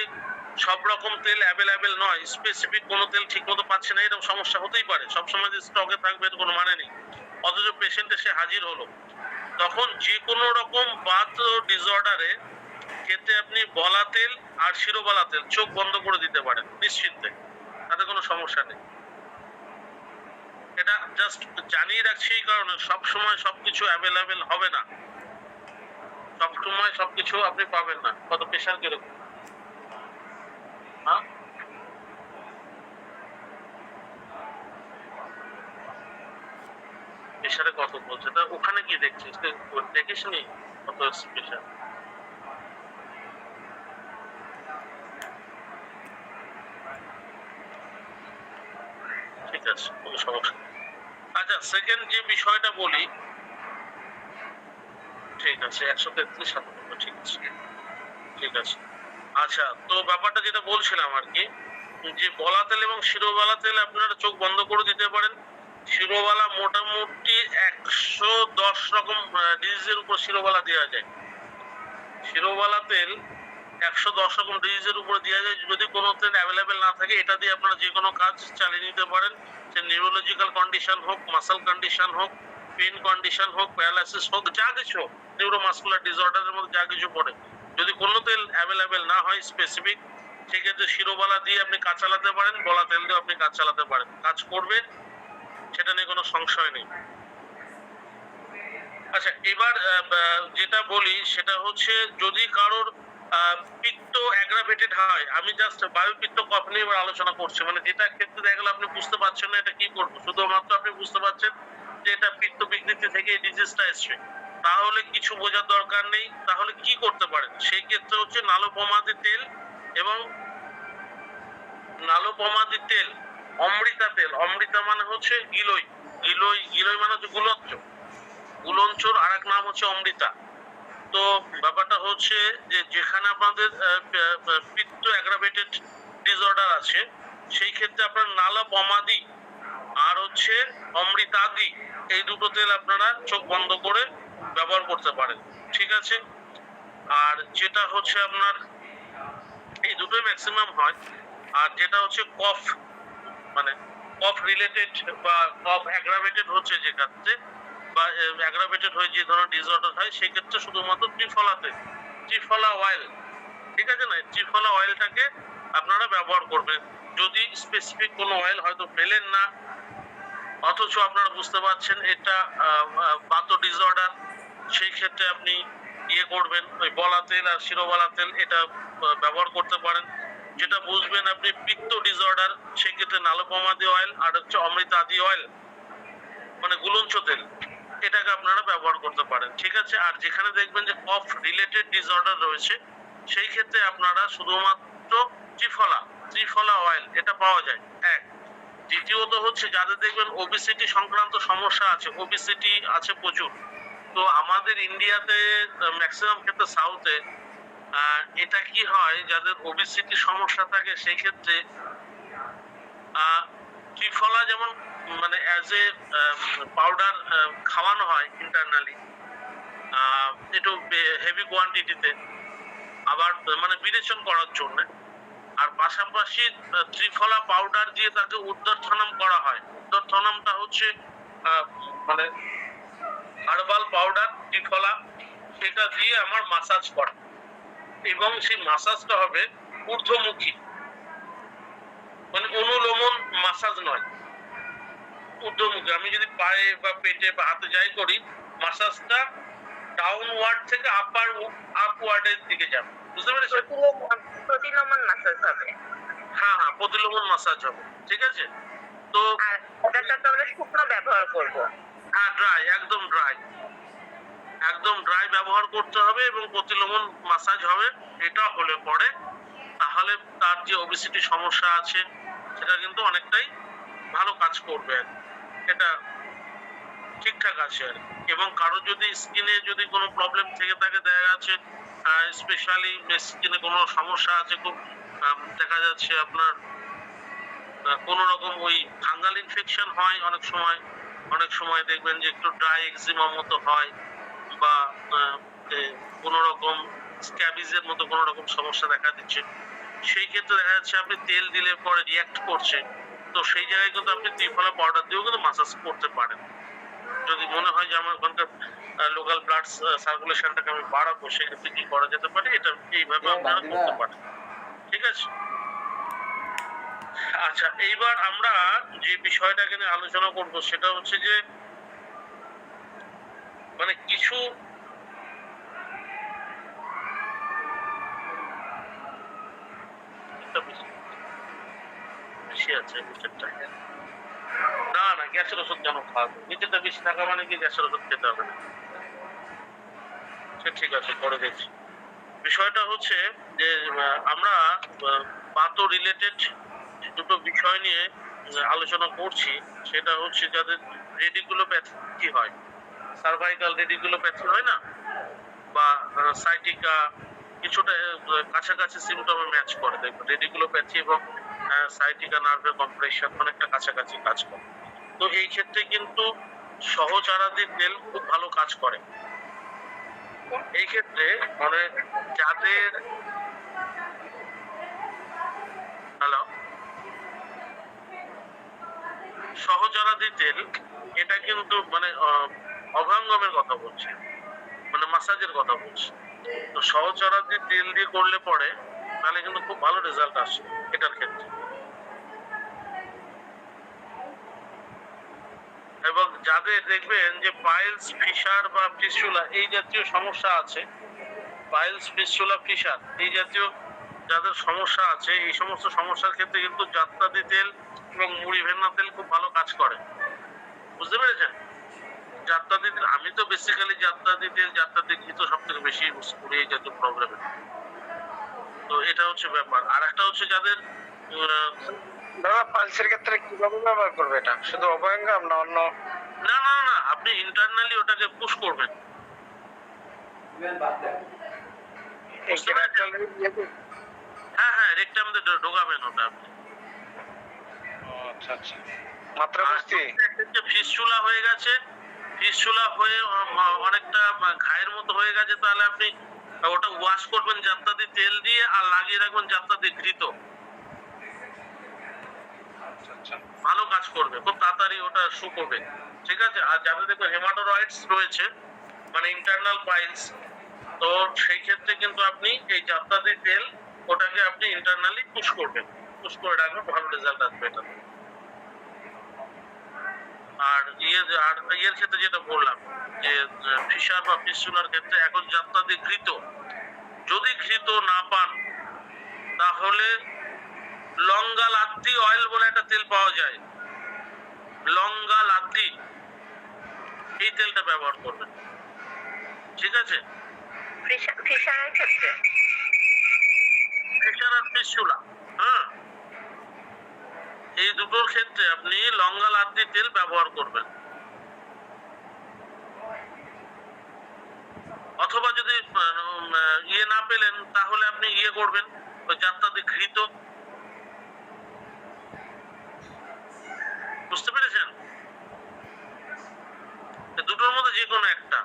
সব রকম তেল অ্যাভেলেবেল নয়, স্পেসিফিক কোনো তেল ঠিক মতো পাচ্ছে না, এরকম সমস্যা হতেই পারে। সবসময় যে স্টকে থাকবে এর কোনো মানে নেই, অথচ পেশেন্ট এসে হাজির হলো, তখন যে কোনো রকম বাত ডিসঅর্ডারে ক্ষেত্রে আপনি বলা তেল আর শিরোবালা তেল চোখ বন্ধ করে দিতে পারেন নিশ্চিন্তে, তাতে কোনো সমস্যা নেই। এটা জাস্ট জানিয়ে রাখছি এই কারণে সব সময় সবকিছু অ্যাভেলেবেল হবে না, সব সময় সবকিছু আপনি পাবেন না। কত প্রেশার কিরকম? হ্যাঁ, প্রেশারে কত বলছে? তা ওখানে কি দেখছিস, দেখিস নি কত প্রেশার? ঠিক আছে, কোনো সমস্যা নেই। আচ্ছা, সেকেন্ড যে বিষয়টা বলি, ঠিক আছে, 133-97, ঠিক আছে ঠিক আছে। আচ্ছা, তো ব্যাপারটা যেটা বলছিলাম আর কি, যে বলা তেল এবং শিরোবালা তেল আপনারা চোখ বন্ধ করে দিতে পারেন। শিরোবালা মোটামুটি 110 রকম ডিজিজের উপর শিরোবালা দেওয়া যায়। শিরোবালা তেল 110 রকম ডিজিজের উপরে দেওয়া যায়। যদি কোনো তেল অ্যাভেলেবেল না থাকে, এটা দিয়ে আপনারা যে কোনো কাজ চালিয়ে নিতে পারেন, সে নিউরোলজিক্যাল কন্ডিশন হোক, মাসেল কন্ডিশন হোক, পেন কন্ডিশন হোক, প্যারালাইসিস হোক, যা কিছু হোক, নিউরোমাসকুলার ডিসঅর্ডারের মধ্যে যা কিছু পড়ে, যদি কোনো তেল অ্যাভেলেবেল না হয় স্পেসিফিক, সেক্ষেত্রে শিরোবালা দিয়ে আপনি কাজ চালাতে পারেন, গলা তেল দিয়ে আপনি কাজ চালাতে পারেন, কাজ করবে, সেটা নিয়ে কোনো সংশয় নেই। আচ্ছা, এবার যেটা বলি সেটা হচ্ছে যদি কারোর পিত্ত অ্যাগ্রাভেটেড হয়, আমি জাস্ট বায়ুপিত্ত কফ নিয়ে এবার আলোচনা করছি, মানে যেটা ক্ষেত্রে দেখা গেল আপনি বুঝতে পারছেন না এটা কি করবো, শুধুমাত্র আপনি বুঝতে পারছেন যে এটা পিত্ত বিকৃতি থেকে এই ডিজিজটা এসছে, তাহলে কিছু বোঝার দরকার নেই। তাহলে কি করতে পারেন, সেই ক্ষেত্রে হচ্ছে নালোপমাদি তেল এবং নালোপমাদি তেল, অমৃতা তেল, অমৃতা মানে হচ্ছে গিলই, গিলই গিলই মানে হচ্ছে গুলঞ্চ, গুলঞ্চর আর এক নাম হচ্ছে অমৃতা। তো ব্যাপারটা হচ্ছে যে যেখানে আপনাদের পিত্ত অ্যাগ্রাভেটেড ডিসঅর্ডার আছে সেই ক্ষেত্রে আপনার নালোপমাদি আর হচ্ছে অমৃতাদি এই দুটো তেল আপনারা চোখ বন্ধ করে ব্যবহার করতে পারেন, ঠিক আছে। আর যেটা হচ্ছে আপনার এই দুটোই ম্যাক্সিমাম হয়। আর যেটা হচ্ছে কফ, মানে কফ রিলেটেড বা কফ অ্যাগ্রাভেটেড হচ্ছে যে ক্ষেত্রে বা অ্যাগ্রাভেটেড হয়ে যে ধরনের ডিসঅর্ডার হয় সেই ক্ষেত্রে শুধুমাত্র ত্রিফলাতে, ত্রিফলা অয়েল, ঠিক আছে না, ত্রিফলা অয়েলটাকে আপনারা ব্যবহার করবেন। যদি স্পেসিফিক কোনো অয়েল হয়তো পেলেন না অথচ আপনারা বুঝতে পারছেন এটা বাত ডিসঅর্ডার, সেই ক্ষেত্রে আপনি ইয়ে করবেন ওই বলা তেল আর শিরোবালা তেল এটা ব্যবহার করতে পারেন। যেটা বুঝবেন আপনি পিত্ত ডিসঅর্ডার সেই ক্ষেত্রে নালোপমাদি অয়েল আর হচ্ছে অমৃতাদি অয়েল মানে গুলঞ্চ তেল, এটাকে আপনারা ব্যবহার করতে পারেন, ঠিক আছে। আর যেখানে দেখবেন যে কফ রিলেটেড ডিসঅর্ডার রয়েছে সেই ক্ষেত্রে আপনারা শুধুমাত্র ত্রিফলা, ত্রিফলা অয়েল এটা পাওয়া যায় এক। দ্বিতীয়ত হচ্ছে যাদের দেখবেন ওবিসিটি সংক্রান্ত সমস্যা আছে, ওবিসিটি আছে প্রচুর, তো আমাদের ইন্ডিয়াতে ম্যাক্সিমাম ক্ষেত্রে সাউথে এটা কি হয় যাদের ওবিসিটি সমস্যা থাকে সেই ক্ষেত্রে ত্রিফলা যেমন মানে অ্যাজ এ পাউডার খাওয়ানো হয় ইন্টারনালি একটু হেভি কোয়ান্টিটিতে, আবার মানে বিরেচন করার জন্য, আর পাশাপাশি ত্রিফলা পাউডার দিয়ে তাকে উদ্দর্থনম করা হয়। উদ্দর্থনমটা হচ্ছে মানে হার্বাল পাউডার ত্রিফলা, সেটা দিয়ে আমার মাসাজ করা এবং সেই মাসাজটা হবে ঊর্ধ্বমুখী, মানে অনুলোমন মাসাজ নয়, ঊর্ধ্বমুখী। আমি যদি পায়ে বা পেটে বা হাতে যাই করি মাসাজটা ডাউনওয়ার্ড থেকে আপওয়ার্ডের দিকে যাবে, বুঝতে পেরেছেন? প্রতিলোমন মাসাজ হবে। হ্যাঁ হ্যাঁ, প্রতিলোমন মাসাজ হবে, ঠিক আছে। তো আর ওটার সাথে আমরা শুকনো ব্যবহার করব। হ্যাঁ, ড্রাই, একদম ড্রাই, একদম ড্রাই ব্যবহার করতে হবে এবং প্রতিলোমন মাসাজ হবে। এটা হলে পরে তাহলে তার যে ওবেসিটি সমস্যা আছে সেটা কিন্তু অনেকটাই ভালো কাজ করবে, এটা ঠিকঠাক আছে আর কি। এবং কারো যদি স্কিনে যদি কোনো প্রবলেম থেকে থাকে, দেখা যাচ্ছে স্পেশালি স্কিনে কোনো সমস্যা আছে খুব, দেখা যাচ্ছে আপনার কোনো রকম ওই ফাঙ্গাল ইনফেকশন হয় অনেক সময় দেখবেন যে একটু ড্রাই এক্সিমা মতো হয় বা কোনো রকম স্ক্যাবিজের মতো কোনো রকম সমস্যা দেখা দিচ্ছে, সেই ক্ষেত্রে দেখা যাচ্ছে আপনি তেল দিলে পরে রিঅ্যাক্ট করছে, তো সেই জায়গায় কিন্তু আপনি ত্রিফলা পাউডার দিয়েও কিন্তু মাসাজ করতে পারেন। যদি মনে হয় যে আমার ওখানকার লোকাল ব্লাড সার্কুলেশনটাকে আমি বাড়াবো, সেক্ষেত্রে কি করা যেতে পারে, এটা এইভাবে আপনারা করতে পারেন, ঠিক আছে। আচ্ছা, এইবার আমরা যে বিষয়টাকে নিয়ে আলোচনা করব সেটা হচ্ছে যে মানে কিছু বেশি আছে নিচেরটা, না না গ্যাসের ওষুধ কেন খাওয়াবো, নিচেরটা বেশি থাকা মানে কি গ্যাসের ওষুধ খেতে হবে না, ঠিক আছে পরে দেখছি। বিষয়টা হচ্ছে যে আমরা বাত রিলেটেড দুটো বিষয় নিয়ে আলোচনা করছি, সেটা হচ্ছে যাদের রেডিকুলোপ্যাথি হয়, সার্ভাইকাল রেডিকুলোপ্যাথি হয় না, বা সাইটিকা কিছুটা কাছাকাছি সিমটমে ম্যাচ করে, দেখবেন রেডিকুলোপ্যাথি এবং সাইটিকা নার্ভের কম্প্রেশন অনেকটা কাছাকাছি কাজ করে। তো এই ক্ষেত্রে কিন্তু সহচারাদি তেল খুব ভালো কাজ করে। এই ক্ষেত্রে মানে যাদের হ্যালো সহচরাদি তেল, এটা কিন্তু মানে অভ্যঙ্গমের কথা বলছি, মানে মাসাজের কথা বলছি। তো সহচরাদি তেল দিয়ে করলে পরে তাহলে কিন্তু খুব ভালো রেজাল্ট আসে এটার ক্ষেত্রে। এবং যাদের দেখবেন যে পাইলস, ফিশার বা ফিস্টুলা এই জাতীয় সমস্যা আছে, পাইলস, ফিস্টুলা, ফিশার এই জাতীয় যাদের সমস্যা আছে, এই সমস্ত সমস্যার ক্ষেত্রে কিন্তু জাত্রাদি তেল এবং মুড়ি ভেন্না তেল খুব ভালো কাজ করে। বুঝতে পেরেছেন? যাত্রাদি তেল, আমি তো বেসিক্যালি যাত্রাদি তেল, যাত্রাদি ঘি তো সব থেকে বেশি ইউজ করি এই জাতীয় প্রবলেমে। তো এটা হচ্ছে ব্যাপার। আর একটা হচ্ছে যাদের দাদা পালসের ক্ষেত্রে কিভাবে ব্যবহার করবে এটা? শুধু অভয়ঙ্গাম না অন্য? না না না, আপনি ইন্টারনালি ওটাকে পুশ করবেন। বুঝতে পেরেছেন? হ্যাঁ হ্যাঁ, রেকটাম দিয়ে ঢোকাবেন ওটা আপনি। আচ্ছা আচ্ছা, মাত্রা বস্তি। ফিস্টুলা হয়ে গেছে, ফিস্টুলা হয়ে অনেকটা ঘায়ের মতো হয়ে গেছে, তাহলে আপনি ওটা ওয়াশ করবেন যাত্রাদি তেল দিয়ে আর লাগিয়ে রাখবেন যাত্রাদি ঘৃত। আচ্ছা আচ্ছা, ভালো কাজ করবে, খুব তাড়াতাড়ি ওটা শুকোবে। ঠিক আছে? আর যাদের দেখো হেমাটোরয়েডস রয়েছে, মানে ইন্টারনাল পাইলস, তো সেই ক্ষেত্রে কিন্তু আপনি এই যাত্রাদি তেল ওটাকে আপনি ইন্টারনালি পুশ করবেন, পুশ করে রাখবেন, ভালো রেজাল্ট আসবে এটা। আর ইয়ের ক্ষেত্রে যেটা বললাম যে ফিশার বা ফিস্টুলার ক্ষেত্রে এখন যাত্রাদি ঘৃত, যদি ঘৃত না পান তাহলে লঙ্গা লাত্তি অয়েল বলে একটা তেল পাওয়া যায়, লঙ্গা লাত্তি, এই তেলটা ব্যবহার করবেন। ঠিক আছে? ফিশারের ক্ষেত্রে ফিশার আর ফিস্টুলা, হ্যাঁ, এই দুটোর ক্ষেত্রে আপনি লঙ্গা লাত্তি তেল ব্যবহার করবেন। অথবা যদি ইয়ে না পেলেন তাহলে আপনি ইয়ে করবেন, ওই যাত্রাদি ঘৃত। বুঝতে পেরেছেন? এই দুটোর মধ্যে যে কোনো একটা।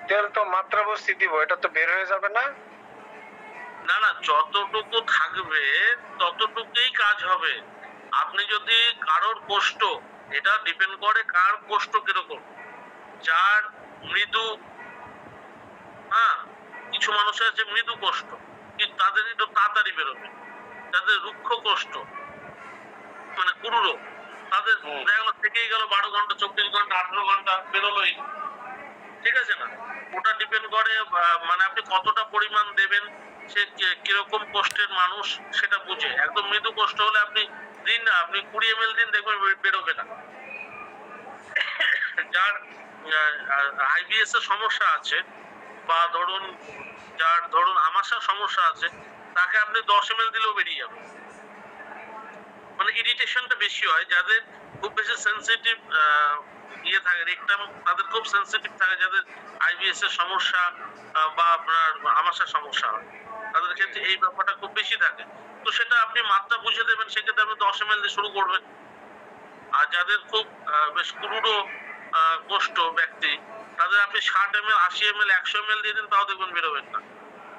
তেল তো মাত্রা বস্তি দিব, এটা তো বের হয়ে যাবে না? না না, যতটুকু থাকবে ততটুকুই কাজ হবে। আপনি যদি কারোর কোষ্ঠ, এটা ডিপেন্ড করে কার কোষ্ঠ কিরকম। যার মৃদু, হ্যাঁ, কিছু মানুষ আছে মৃদু কোষ্ঠ, কিন্তু তাদের একটু তাড়াতাড়ি বেরোবে। যাদের রুক্ষ কোষ্ঠ, মানে কুরুরো, তাদের দেখা গেলো থেকেই গেল 12 ঘন্টা, 24 ঘন্টা, 18 ঘন্টা, বেরোলোই। ঠিক আছে না? ওটা ডিপেন্ড করে মানে আপনি কতটা পরিমাণ দেবেন, সে কিরকম কোষ্ঠের মানুষ সেটা বুঝে। একদম মৃদু কোষ্ঠ হলে আপনি দিন না, আপনি 20 ml দিন, দেখবেন বেরোবে না। যার আইবিএস এর সমস্যা আছে, বা ধরুন আমাশার সমস্যা আছে, তাকে আপনি 10 ml দিলেও বেরিয়ে যাবে। মানে ইরিটেশনটা বেশি হয় যাদের খুব বেশি সেনসিটিভ ইয়ে থাকে, রেকটাম, তাদের খুব সেনসিটিভ থাকে, যাদের আইবিএস এর সমস্যা বা আপনার আমাশার সমস্যা হয়, তাদের ক্ষেত্রে এই ব্যাপারটা খুব বেশি থাকে। তো সেটা আপনি মাত্রা বুঝে দেবেন, সেক্ষেত্রে আপনি 10 ml দিয়ে শুরু করবেন। আর যাদের খুব বেশ কুরুরো কোষ্ঠ ব্যক্তি, তাদের আপনি 60 ml, 80 ml, 100 ml দিয়ে দিন, তাও দেখবেন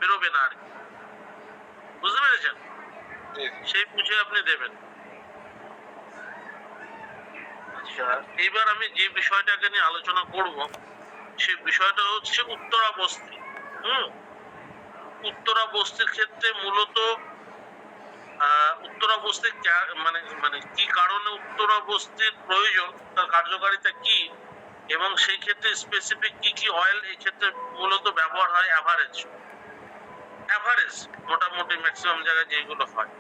বেরোবে না আর কি। বুঝতে পেরেছেন? সেই বুঝে আপনি দেবেন। আচ্ছা, এবার আমি যে বিষয়টাকে নিয়ে আলোচনা করব, সেই বিষয়টা হচ্ছে উত্তরা বস্তি। উত্তরা বস্তির ক্ষেত্রে মূলত উত্তরা বস্তি মানে মানে কি কারণে উত্তরা বস্তির প্রয়োজন, তার কার্যকারিতা কি, এবং সেই ক্ষেত্রে স্পেসিফিক কি কি অয়েল এই ক্ষেত্রে মূলত ব্যবহার হয়, অ্যাভারেজ মোটামুটি ম্যাক্সিমাম জায়গায় যেগুলো হয়।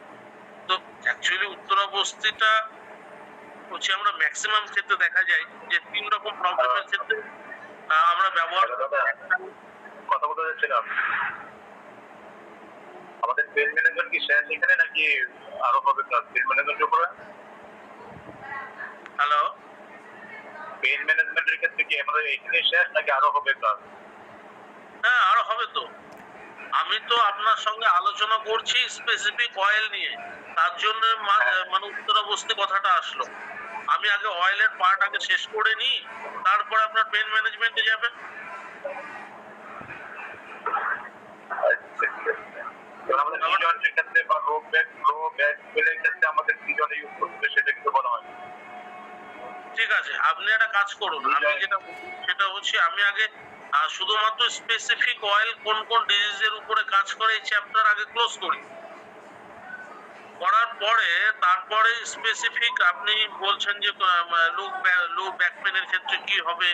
তো অ্যাকচুয়ালি উত্তরা বস্তিটা হচ্ছে আমরা ম্যাক্সিমাম ক্ষেত্রে দেখা যায় যে 3 রকম প্রবলেমের ক্ষেত্রে আমরা ব্যবহার কথা বলতে যাচ্ছিলাম, আমাদের পেন ম্যানেজমেন্ট কি শেষ এখানে নাকি আরো হবে ক্লাস পেন ম্যানেজমেন্টের উপরে? হ্যালো, পেন ম্যানেজমেন্টের ক্ষেত্রে কি আমাদের এখানে শেষ নাকি আরো হবে ক্লাস? হ্যাঁ আরো হবে তো। আমি তো আপনার সঙ্গে আলোচনা করছি স্পেসিফিক অয়েল নিয়ে, তার জন্য মানে উত্তরা বস্তি কথাটা আসলো। আমি আগে অয়েলের পার্ট আগে শেষ করে নিই, তারপর আপনার পেন ম্যানেজমেন্টে যাবেন। আমাদের ডিজয়েন্টের ক্ষেত্রে বা রো ব্যাক ফেলের ক্ষেত্রে আমাদের ডিজয়েন্ট ইউজ করতে, সেটা কিন্তু বলা হয়। ঠিক আছে, আপনি একটা কাজ করুন, আমি যেটা সেটা হচ্ছে আমি আগে আর শুধুমাত্র স্পেসিফিক অয়েল কোন কোন ডিজিজের উপরে কাজ করে এই চ্যাপ্টার আগে ক্লোজ করি, করার পরে তারপরে স্পেসিফিক আপনি বলছেন যে লো ব্যাক পেনের ক্ষেত্রে কি হবে,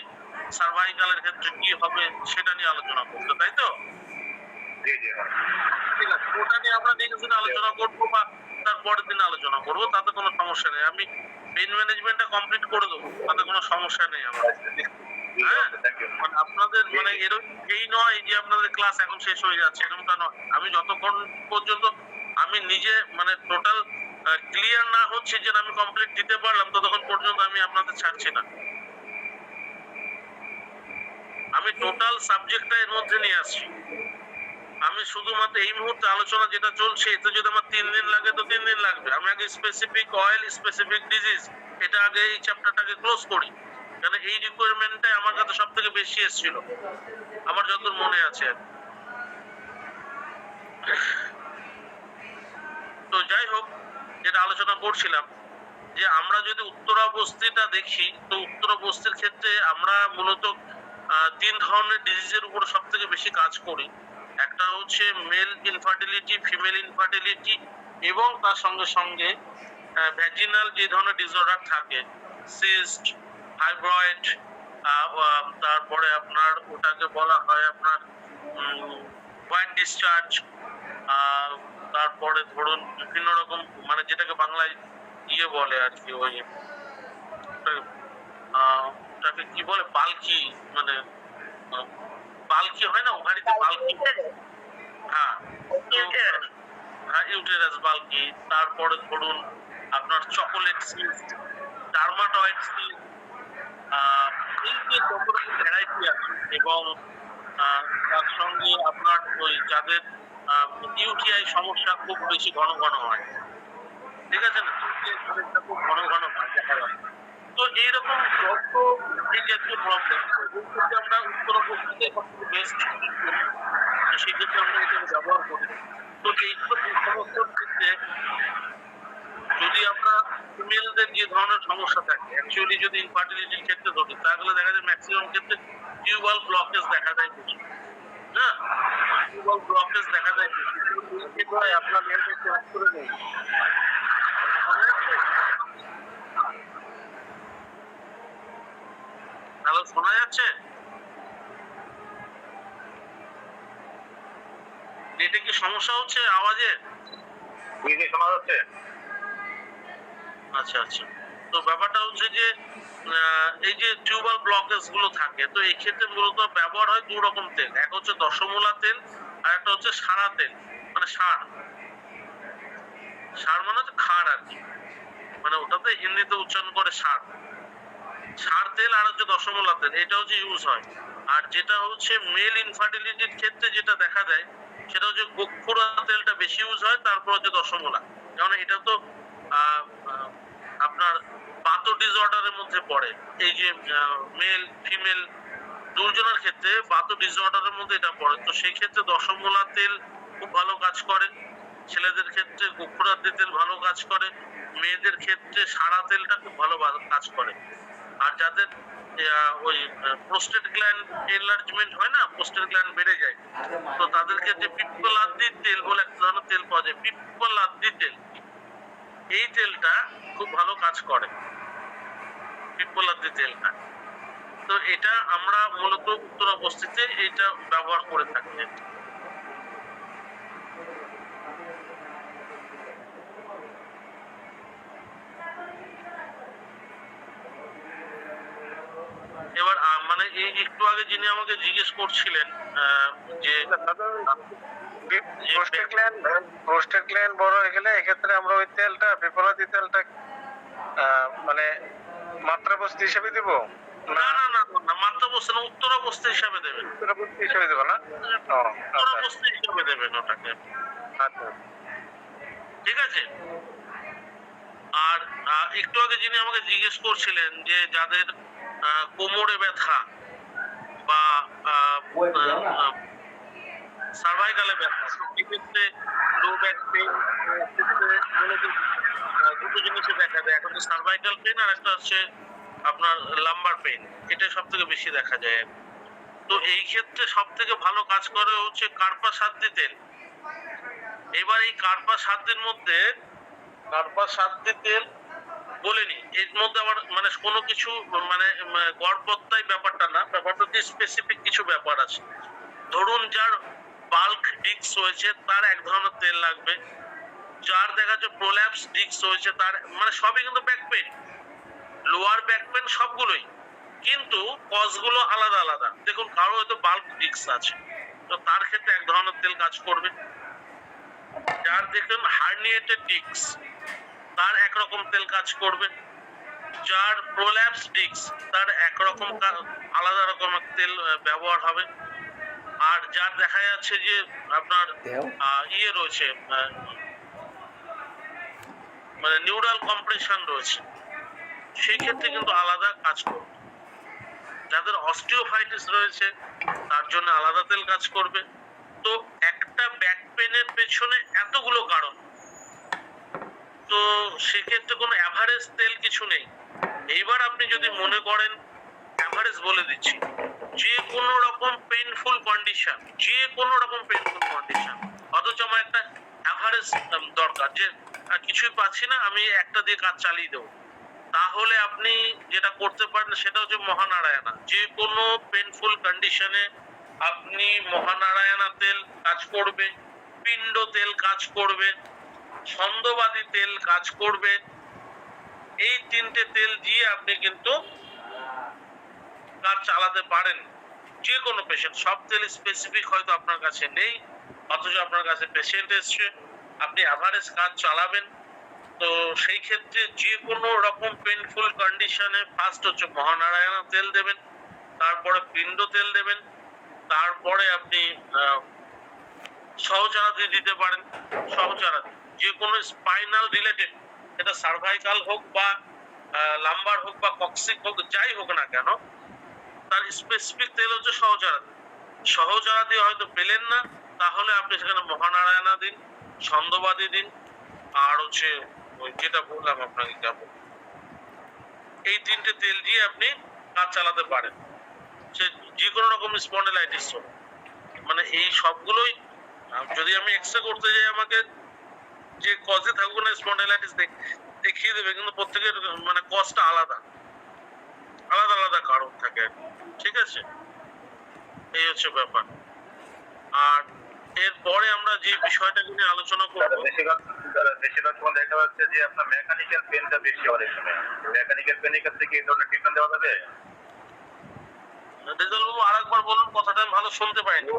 সার্ভাইকালের ক্ষেত্রে কি হবে সেটা নিয়ে আলোচনা করতে, তাই তো? জি জি ম্যাম। ঠিক আছে, ওটা নিয়ে আমরা নেক্সট দিন আলোচনা করবো বা তারপরের দিন আলোচনা করবো, তাতে কোনো সমস্যা নেই। আমি পেন ম্যানেজমেন্টটা কমপ্লিট করে দেবো, তাতে কোনো সমস্যা নেই আমার। হ্যাঁ, থ্যাংক ইউ। মানে আপনাদের মানে এরকম এই নয় যে আপনাদের ক্লাস এখন শেষ হয়ে যাচ্ছে, এরকমটা নয়। আমি যতক্ষণ পর্যন্ত আমি নিজে মানে টোটাল ক্লিয়ার না হচ্ছে যে আমি কমপ্লিট দিতে পারলাম, ততক্ষণ পর্যন্ত আমি আপনাদের ছাড়ছি না। আমি টোটাল সাবজেক্টটা এর মধ্যে নিয়ে আসছি। আমি শুধুমাত্র এই মুহূর্তে আলোচনা যেটা চলছে, এতে যদি আমার 3 দিন লাগে তো 3 দিন লাগবে। আমি আগে স্পেসিফিক অয়েল, স্পেসিফিক ডিজিজ, এটা আগে এই চ্যাপ্টারটাকে ক্লোজ করি, কারণ এই রিকোয়ারমেন্টটাই আমার কাছে সব থেকে বেশি এসেছিল, আমার যতদূর মনে আছে। তো যাই হোক, যেটা আলোচনা করছিলাম যে আমরা যদি উত্তরাবস্তিটা দেখি, তো উত্তরাবস্তির ক্ষেত্রে আমরা মূলত 3 ধরনের ডিজিজের উপর সব থেকে বেশি কাজ করি। একটা হচ্ছে মেল ইনফার্টিলিটি, ফিমেল ইনফার্টিলিটি, এবং তার সঙ্গে সঙ্গে ভ্যাজিনাল যে ধরনের ডিসঅর্ডার থাকে, সিস্ট, ফাইব্রয়েড, তারপরে আপনার ওটাকে বলা হয় আপনার হোয়াইট ডিসচার্জ, তারপরে ধরুন বিভিন্ন রকম মানে যেটাকে বাংলায় ইয়ে বলে আর কি, ওই ওটাকে কি বলে, বালকি, মানে বালকি হয় না ওভারিতে বালকি, হ্যাঁ হ্যাঁ ইউটেরাস বালকি। তারপরে ধরুন আপনার চকোলেট সিস্ট, ডার্মাটয়েড সিস্ট, এই যে যত রকম ভ্যারাইটি আছে, এবং তার সঙ্গে আপনার ওই যাদের ইউটিআই সমস্যা খুব বেশি ঘন ঘন হয়, ঠিক আছে না, সমস্যা খুব ঘন ঘন হয় দেখা যায়। তো এইরকম যত এই জাতীয় প্রবলেম, আমরা উত্তরাবস্তিতে সবথেকে বেস্ট, সেক্ষেত্রে আমরা এটা ব্যবহার করি। তো এই সমস্ত ক্ষেত্রে যদি আমরা ফিমেলদের যে ধরনের সমস্যা থাকে, অ্যাকচুয়ালি যদি ইনফার্টিলিটির ক্ষেত্রে ধরি, তাহলে দেখা যায় ম্যাক্সিমাম ক্ষেত্রে টিউবাল ব্লকেজ দেখা যায় বেশি, না টিউবাল ব্লকেজ দেখা যায় বেশি। আপনার মেয়েদের ক্লাস করে নেই, হ্যালো শোনা যাচ্ছে? এটা কি সমস্যা হচ্ছে আওয়াজে? জি জি শোনা যাচ্ছে। আচ্ছা আচ্ছা, তো ব্যাপারটা হচ্ছে যে এই যে টিউবাল ব্লকেজ গুলো থাকে, তো এই ক্ষেত্রে মূলত ব্যবহার হয় 2 রকম তেল। এক হচ্ছে দশমূলা তেল, আর একটা হচ্ছে সারা তেল, মানে সার। সার মানে হচ্ছে খার আর কি, মানে ওটাতে হিন্দিতে উচ্চারণ করে সার। সার তেল আর হচ্ছে দশমূলা তেল, এটা হচ্ছে ইউজ হয়। আর যেটা হচ্ছে মেল ইনফার্টিলিটির ক্ষেত্রে যেটা দেখা যায়, সেটা হচ্ছে গোখুরা তেলটা বেশি ইউজ হয়, তারপর হচ্ছে দশমূলা। কারণ এটা তো আপনার বাত ডিসঅর্ডারের মধ্যে পড়ে। এই যে মেল ফিমেল দুজনের ক্ষেত্রে বাত ডিসঅর্ডারের মধ্যে এটা পড়ে। তো সেই ক্ষেত্রে দশমূলা তেল খুব ভালো কাজ করে, ছেলেদের ক্ষেত্রে গোখুরাতি তেল ভালো কাজ করে, মেয়েদের ক্ষেত্রে সারা তেলটা খুব ভালো কাজ করে। আর যাদের ওই প্রোস্টেট গ্ল্যান্ড এনলার্জমেন্ট হয় না, প্রোস্টেট গ্ল্যান্ড বেড়ে যায়, তো তাদের ক্ষেত্রে পিপ্পলাদ্দি তেল বলে একটা ধরনের তেল পাওয়া যায়, পিপ্পলাদ্দি তেল, এই তেলটা খুব ভালো কাজ করে, পিপ্পলাদ্দি তেলটা। তো এটা আমরা মূলত উত্তরাবস্তিতে এটা ব্যবহার করে থাকি। এবার মানে একটু আগে যিনি আমাকে জিজ্ঞেস করছিলেন যে প্রোস্টেট গ্ল্যান্ড বড় হয়ে গেলে এক্ষেত্রে আমরা ওই তেলটা, বিপরীত তেলটা মানে মাত্রাবস্তি হিসেবে দিব? না না না না, মাত্রাবস্তি না, উত্তরাবস্তি হিসাবে দেবেন। উত্তরাবস্তি হিসেবে দেব না? উত্তরাবস্তি হিসাবে দেবেন ওটাকে। আচ্ছা ঠিক আছে। আর একটু আগে যিনি আমাকে জিজ্ঞেস করছিলেন যে যাদের কোমরে ব্যথা বা সার্ভাইকালে ব্যথা, সেক্ষেত্রে লো ব্যাক পেইন দুটো জিনিসে দেখা যায়। একটা হচ্ছে সার্ভাইকাল পেইন, আর একটা হচ্ছে আপনার লাম্বার পেইন, এটা সব থেকে বেশি দেখা যায়। তো তো এই ক্ষেত্রে সব থেকে ভালো কাজ করে হচ্ছে কার্পা সাদ্দি তেল। এবার এই কার্পা সাদ্দির মধ্যে তেল বলিনি, এর মধ্যে আবার মানে কোনো কিছু মানে গড়পত্তায় ব্যাপারটা না, ব্যাপারটা হচ্ছে স্পেসিফিক কিছু ব্যাপার আছে। ধরুন যার বাল্ক ডিস্ক হয়েছে তার এক ধরনের তেল লাগবে, যার দেখা যাচ্ছে প্রোল্যাপস ডিস্ক হয়েছে তার মানে সবই কিন্তু back pain, lower back pain সবগুলোই, কিন্তু কজগুলো আলাদা আলাদা। দেখুন কারো হয়তো বাল্ক ডিস্ক আছে, তো তার ক্ষেত্রে এক ধরনের তেল কাজ করবে। যার দেখুন হার্নিয়েটেড ডিস্ক তার একরকম তেল কাজ করবে, যার প্রোল্যাপস ডিস্ক তার একরকম আলাদা রকমের তেল ব্যবহার হবে। আর যার দেখা যাচ্ছে যে আপনার ইয়ে রয়েছে মানে নিউরাল কম্প্রেশন রয়েছে, সেই ক্ষেত্রে কিন্তু আলাদা কাজ করবে। যাদের অস্টিওফাইটিস রয়েছে তার জন্য আলাদা তেল কাজ করবে। তো একটা ব্যাক পেনের পেছনে এতগুলো কারণ, তো সেক্ষেত্রে কোনো অ্যাভারেজ তেল কিছু নেই। এইবার আপনি যদি মনে করেন, অ্যাভারেজ বলে দিচ্ছি, যে কোনো রকম পেইনফুল কন্ডিশন, অথচ আমার একটা অ্যাভারেজ দরকার, যে কিছুই পাচ্ছি না আমি একটা দিয়ে কাজ চালিয়ে দেবো, তাহলে আপনি যেটা করতে পারেন সেটা হচ্ছে মহানারায়ণা। যে কোনো পেইনফুল কন্ডিশনে আপনি মহানারায়ণা তেল কাজ করবে, পিণ্ড তেল কাজ করবে, ছন্দবাদী তেল কাজ করবে। এই তিনটে তেল দিয়ে আপনি কিন্তু কাজ চালাতে পারেন যে কোনো পেশেন্ট। সব তেল স্পেসিফিক হয়তো আপনার কাছে নেই, অথচ আপনার কাছে পেশেন্ট এসছে, আপনি অ্যাভারেজ কাজ চালাবেন। তো সেই ক্ষেত্রে যে কোনো রকম পেইনফুল কন্ডিশনে ফার্স্ট হচ্ছে মহানারায়ণা তেল দেবেন, তারপরে পিণ্ড তেল দেবেন, তারপরে আপনি সহচারাদি দিতে পারেন। সহচারাদি যে কোনো স্পাইনাল রিলেটেড, এটা সার্ভাইকাল হোক বা লাম্বার হোক বা কক্সিক হোক, যাই হোক না কেন, তার স্পেসিফিক তেল হচ্ছে সহচারাদি। সহচারাদি হয়তো পেলেন না, তাহলে আপনি সেখানে মহানারায়ণা দিন, ছন্দবাদী দিন, আর হচ্ছে ওই যেটা বললাম আপনাকে কেবল, এই তিনটে তেল দিয়ে আপনি কাজ চালাতে পারেন। সে যে কোনো রকম স্পন্ডিলাইটিস হোক, মানে এই সবগুলোই যদি আমি এক্সরে করতে যাই, আমাকে যে কজে থাকুক না স্পন্ডিলাইটিস দেখিয়ে দেবে, কিন্তু প্রত্যেকের মানে কজটা আলাদা আলাদা কারণ থাকে, ঠিক আছে? এই হচ্ছে ব্যাপার। আর এরপরে আমরা যে বিষয়টা নিয়ে আলোচনা করবো, বেশিরভাগ সময় দেখা যাচ্ছে যে আপনার মেকানিক্যাল পেনটা বেশি অনেক সময়। মেকানিক্যাল পেনের ক্ষেত্রে কি এই ধরনের ট্রিটমেন্ট দেওয়া যাবে? রেজাল্ট বাবু আরেকবার বলুন, কথাটা আমি ভালো শুনতে পাইনি।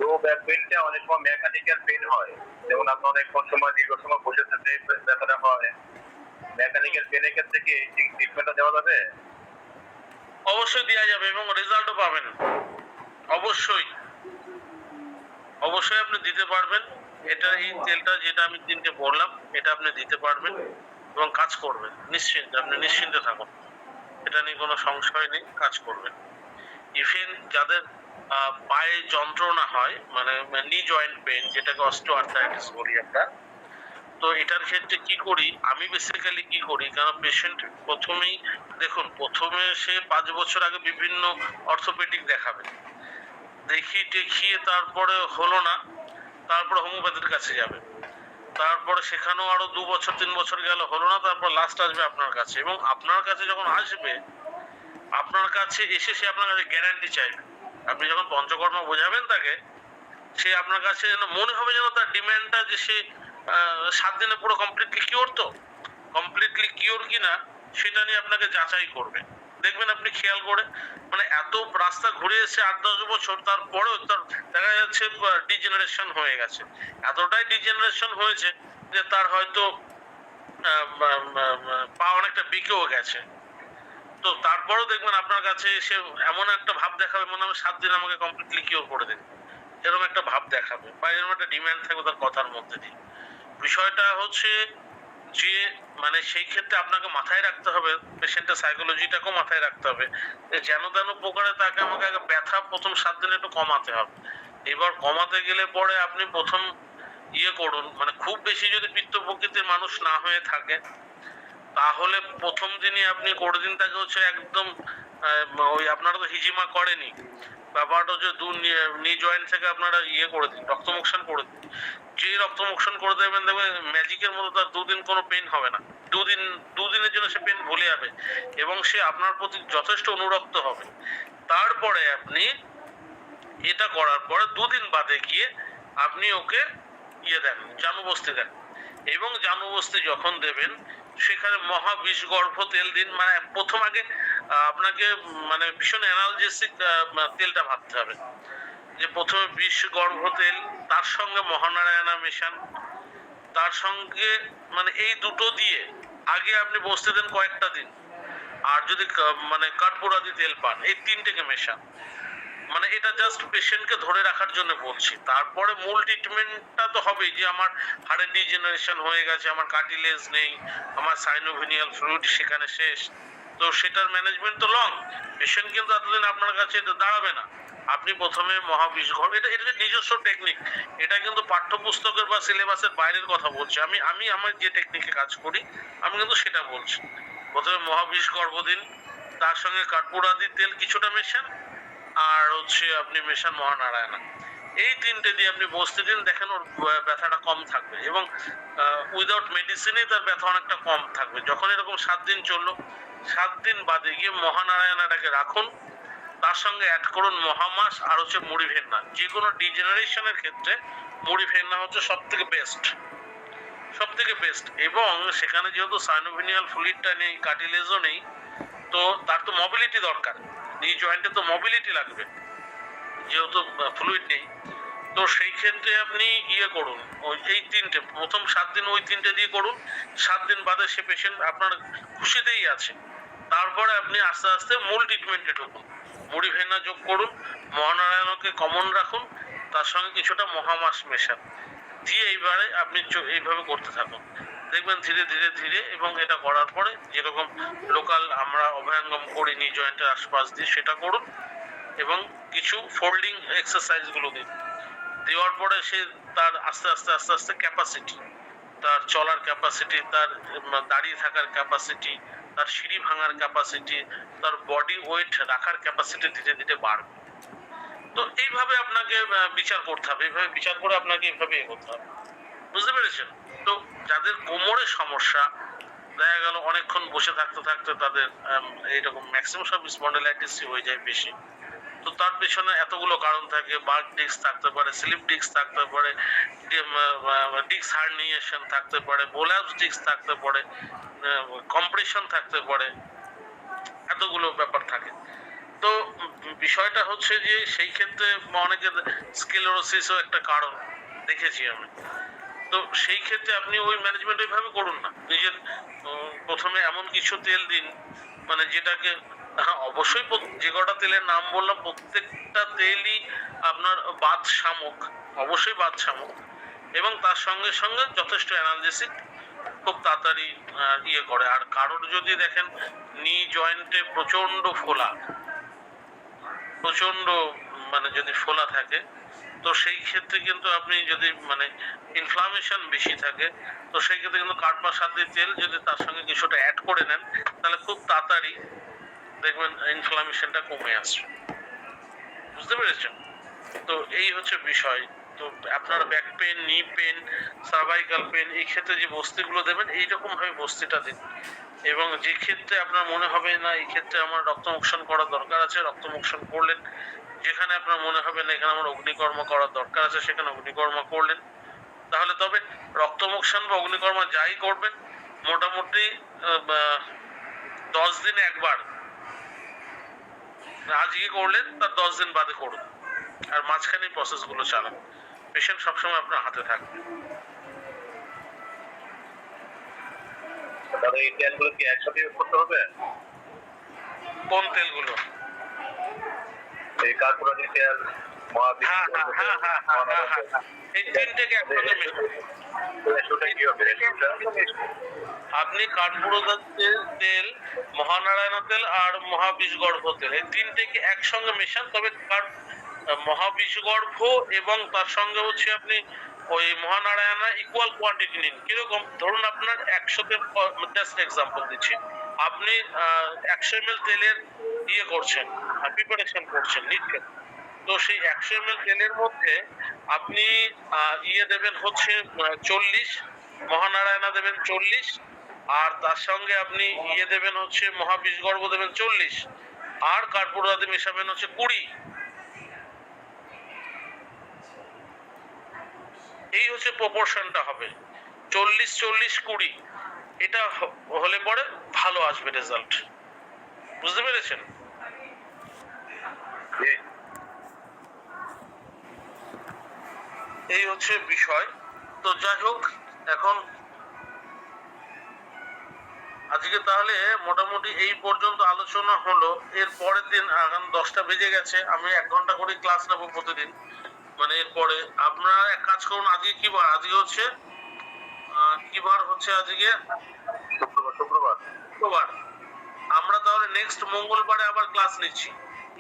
লো ব্যাক পেনটা অনেক সময় মেকানিক্যাল পেন হয়, যেমন আপনার অনেকক্ষণ সময় দীর্ঘ সময় বসে থাকতে ব্যথাটা হয়। মেকানিক্যাল পেনের ক্ষেত্রে কি এই ট্রিটমেন্টটা দেওয়া যাবে? অবশ্যই দেওয়া যাবে এবং রেজাল্টও পাবেন। অবশ্যই আপনি দিতে পারবেন। এটা এই তেলটা যেটা আমি তিনটে বললাম, এটা আপনি দিতে পারবেন এবং কাজ করবেন নিশ্চিন্তে। আপনি নিশ্চিন্তে থাকুন, এটা নিয়ে কোনো সংশয় নেই, কাজ করবেন। ইভেন যাদের পায়ে যন্ত্রণা হয়, মানে নি জয়েন্ট পেন, যেটাকে অস্টিওআর্থ্রাইটিস বলি আমরা, তো এটার ক্ষেত্রে কি করি, আমি বেসিক্যালি কি করি, কারণ পেশেন্ট প্রথমেই দেখুন, প্রথমে সে 5 বছর আগে বিভিন্ন অর্থোপেডিক দেখাবে, দেখিয়ে তারপরে হলো না, তারপরে হোমিওপ্যাথির কাছে যাবে, তারপরে সেখানেও আরো 2 বছর 3 বছর গেল, হলো না, তারপর লাস্ট আসবে আপনার কাছে। এবং আপনার কাছে যখন আসবে, আপনার কাছে এসে সে আপনার কাছে গ্যারান্টি চাইবে। আপনি যখন পঞ্চকর্ম বোঝাবেন তাকে, সে আপনার কাছে যেন মনে হবে যেন তার ডিমান্ডটা, যে সে 7 দিনে পুরো কমপ্লিটলি কিওর, তো কমপ্লিটলি কিওর কিনা সেটা নিয়ে আপনাকে যাচাই করবে। দেখবেন আপনি খেয়াল করে, মানে এত রাস্তা ঘুরে এসে 8-10 বছর, তারপরেও তার দেখা যাচ্ছে ডিজেনারেশন হয়ে গেছে। এতটাই ডিজেনারেশন হয়েছে যে তার হয়তো পা অনেকটা বিকেও গেছে। তো তারপরেও দেখবেন আপনার কাছে এসে এমন একটা ভাব দেখাবে, মনে হবে 7 দিন আমাকে কমপ্লিটলি কিওর করে দিন, এরকম একটা ভাব দেখাবে, বা এরকম একটা ডিমান্ড থাকবে তার কথার মধ্যে দিয়ে। বিষয়টা হচ্ছে যে মানে সেই ক্ষেত্রে আপনাকে মাথায় রাখতে হবে, পেশেন্টের সাইকোলজিটাকেও মাথায় রাখতে হবে, যে যেন তেন প্রকারে তাকে আমাকে আগে ব্যথা প্রথম 7 দিনে একটু কমাতে হবে। এবার কমাতে গেলে পরে আপনি প্রথম করুন, মানে খুব বেশি যদি পিত্ত প্রকৃতির মানুষ না হয়ে থাকে, তাহলে প্রথম দিনই আপনি করে দিন তাকে হচ্ছে একদম ওই আপনারা তো হিজিমা করেনি, ব্যাপারটা হচ্ছে নি জয়েন্ট থেকে আপনারা ইয়ে করে দিন, রক্তমোক্ষণ করে দিন। যে রক্তমোক্ষণ করে দেবেন দেখবেন ম্যাজিকের মতো তার দুদিন কোনো পেন হবে না, দুদিনের জন্য সে পেন ভুলে যাবে এবং সে আপনার প্রতি যথেষ্ট অনুরক্ত হবে। তারপরে আপনি এটা করার পরে 2 দিন বাদে গিয়ে আপনি ওকে ইয়ে দেন, জানুবস্তি দেন, এবং জানুবস্তি যখন দেবেন সেখানে মহাবিষগর্ভ তেল দিন। মানে প্রথম আগে আপনাকে মানে ভীষণ অ্যানালজেসিক তেলটা ভাবতে হবে, যে প্রথমে বিষগর্ভ তেল, তার সঙ্গে মহানারায়ণা মেশান, তার সঙ্গে মানে এই দুটো দিয়ে আগে আপনি বসতে দেন কয়েকটা দিন। আর যদি মানে কাঠপোড়াদি তেল পান, এই 3টেকে মেশান। মানে এটা জাস্ট পেশেন্টকে ধরে রাখার জন্য বলছি। তারপরে মূল ট্রিটমেন্টটা তো হবেই, যে আমার হাড়ের ডিজেনারেশন হয়ে গেছে, আমার কার্টিলেজ নেই, আমার সাইনোভিনিয়াল ফ্লুইড সেখানে শেষ, তো সেটার ম্যানেজমেন্ট তো লং। পেশেন্ট কিন্তু এতদিন আপনার কাছে এটা দাঁড়াবে না। আপনি প্রথমে মহাবিষগর্ভ, এটা নিজস্ব টেকনিক, এটা কিন্তু পাঠ্যপুস্তকের বা সিলেবাসের বাইরের কথা বলছি। আমি আমার যে টেকনিকে কাজ করি আমি কিন্তু সেটা বলছি। প্রথমে মহাবিষগর্ভ দিন, তার সঙ্গে কাঠপোড়াদি তেল কিছুটা মেশান, আর হচ্ছে আপনি মেশান মহানারায়ণা। এই 3টে দিয়ে আপনি বসতে দিন, দেখেন ওর ব্যথাটা কম থাকবে এবং উইদাউট মেডিসিনেই তার ব্যথা অনেকটা কম থাকবে। যখন এরকম 7 দিন চললো, 7 দিন বাদে গিয়ে মহানারায়ণাটাকে রাখুন, তার সঙ্গে অ্যাড করুন মহামাস আর হচ্ছে মুড়ি ভেন্না। যে কোনো ডিজেনারেশনের ক্ষেত্রে মুড়ি ভেন্না হচ্ছে সব থেকে বেস্ট। এবং সেখানে যেহেতু সাইনোভিনিয়াল ফ্লুইডটা নেই, কার্টিলেজও নেই, তো তার তো মোবিলিটি দরকার, এই জয়েন্টে তো মোবিলিটি লাগবে যেহেতু ফ্লুইড নেই। তো সেই ক্ষেত্রে আপনি ইয়ে করুন, ওই এই 3টে প্রথম 7 দিন ওই 3টে দিয়ে করুন, 7 দিন বাদে সে পেশেন্ট আপনার খুশিতেই আছে। তারপরে আপনি আস্তে আস্তে মূল ট্রিটমেন্টে ঢুকুন, মুড়ি ভেন্না যোগ করুন, মহানারায়ণকে কমন রাখুন, তার সঙ্গে কিছুটা মহামাস মেশান দিয়ে এইবারে আপনি এইভাবে করতে থাকুন। দেখবেন ধীরে ধীরে ধীরে, এবং এটা করার পরে যেরকম লোকাল আমরা অভ্যঙ্গম করি নি জয়েন্টের আশপাশ দিয়ে সেটা করুন, এবং কিছু ফোল্ডিং এক্সারসাইজ গুলো দিন। দেওয়ার পরে সে তার আস্তে আস্তে ক্যাপাসিটি, তার চলার ক্যাপাসিটি, তার দাঁড়িয়ে থাকার ক্যাপাসিটি, তার সিঁড়ি ভাঙার ক্যাপাসিটি, তার বডি ওয়েট রাখার ক্যাপাসিটি ধীরে ধীরে বাড়বে। তো এইভাবে আপনাকে বিচার করতে হবে, এইভাবে বিচার করে আপনাকে এইভাবে এগোতে হবে, বুঝতে পেরেছেন? তো যাদের কোমরের সমস্যা, দেখা গেল অনেকক্ষণ বসে থাকতে থাকতে তাদের এইরকম ম্যাক্সিমাম সব স্পন্ডিলাইটিস হয়ে যায় বেশি, তো তার পেছনে এতগুলো কারণ থাকে। বার্ক ডিস্ক থাকতে পারে, স্লিপ ডিস্ক থাকতে পারে, ডিস্ক হার্নিয়েশন থাকতে পারে, বোলাপস ডিস্ক থাকতে পারে, কম্প্রেশন থাকতে পারে, এতগুলো ব্যাপার থাকে। তো বিষয়টা হচ্ছে যে সেই ক্ষেত্রে অনেকে স্ক্লেরোসিসও একটা কারণ দেখেছি আমি। তো সেই ক্ষেত্রে আপনি ওই ম্যানেজমেন্ট ওইভাবে করুন না, নিজের প্রথমে এমন কিছু তেল দিন মানে যেটাকে, হ্যাঁ অবশ্যই যে কটা তেলের নাম বললাম প্রত্যেকটা তেলই আপনার বাত শামুক, অবশ্যই বাত শামুক, এবং তার সঙ্গে সঙ্গে যথেষ্ট অ্যানালজেসিক, খুব তাড়াতাড়ি ইয়ে করে। আর কারোর যদি দেখেন নি জয়েন্টে প্রচন্ড মানে যদি ফোলা থাকে, তো সেই ক্ষেত্রে কিন্তু আপনি যদি মানে ইনফ্লামেশন বেশি থাকে, তো সেই ক্ষেত্রে কিন্তু কাঠমাসাদি তেল যদি তার সঙ্গে কিছুটা অ্যাড করে নেন, তাহলে খুব তাড়াতাড়ি দেখবেন ইনফ্লামেশনটা কমে আসছে, বুঝতে পেরেছেন? তো এই হচ্ছে বিষয়। তো আপনার back pain, knee pain, cervical pain, এই ক্ষেত্রে যে বস্তিগুলো দেবেন এইরকম ভাবে বস্তিটা দিন। এবং যে ক্ষেত্রে আপনার মনে হবে না এই ক্ষেত্রে আমার রক্তমোক্ষণ করার দরকার আছে, রক্তমোক্ষণ করলেন। যেখানে আপনার মনে হবে না এখানে আমার অগ্নিকর্ম করার দরকার আছে, সেখানে অগ্নিকর্ম করলেন। তাহলে তবে রক্তমোক্ষণ বা অগ্নিকর্ম যাই করবেন, মোটামুটি 10 দিনে একবার, আজকে করলেন তার 10 দিন বাদে করুন, আর মাঝখানে প্রসেস গুলো চালান। পেশেন্ট সবসময় আপনার হাতে থাকবে। তাহলে এই তেলগুলো কি একসাথে ইউজ করতে হবে? কোন তেলগুলো? এই কাঠপোড়াদি তেল, মহাবিষ, এই 3টেকে একসাথে মেশান। রেশিওটা কি হবে? আপনি কাঠপুরোদা তেল, মহানারায়ণ তেল আর মহাবিষগর্ভ তেল, এই 3টেকে একসঙ্গে মেশান। তবে মহাবিষগর্ভ এবং তার সঙ্গে হচ্ছে আপনি ওই মহানারায়ণা ইকুয়াল কোয়ান্টিটি নিন। কিরকম? ধরুন আপনার 100তে, জাস্ট এক্সাম্পল দিচ্ছি, আপনি 100 ml তেলের ইয়ে করছেন, প্রিপারেশন করছেন, নিচ্ছেন। তো সেই 100 ml তেলের মধ্যে আপনি ইয়ে দেবেন হচ্ছে 40, মহানারায়ণা দেবেন 40, আর তার সঙ্গে আপনি ইয়ে দেবেন হচ্ছে মহাবীজগর্ভ দেবেন 40, আর কার্পুরাদি মেশাবেন হচ্ছে 20। এই হচ্ছে প্রপোর্শনটা হবে 40-40-20। এটা হলে পরে ভালো আসবে রেজাল্ট। বুঝতে পেরেছেন? জি। এই হচ্ছে বিষয়। তো যাই হোক, এখন আজকে তাহলে মোটামুটি এই পর্যন্ত আলোচনা হলো। এর পরের দিন এখন 10টা বেজে গেছে, আমি 1 ঘন্টা করে ক্লাস নেবো প্রতিদিন। মানে এরপরে আপনারা এক কাজ করুন, আজকে কি বার? আজকে হচ্ছে কি বার হচ্ছে আজকে? শুক্রবার। শুক্রবার। আমরা তাহলে নেক্সট মঙ্গলবারে আবার ক্লাস নিচ্ছি,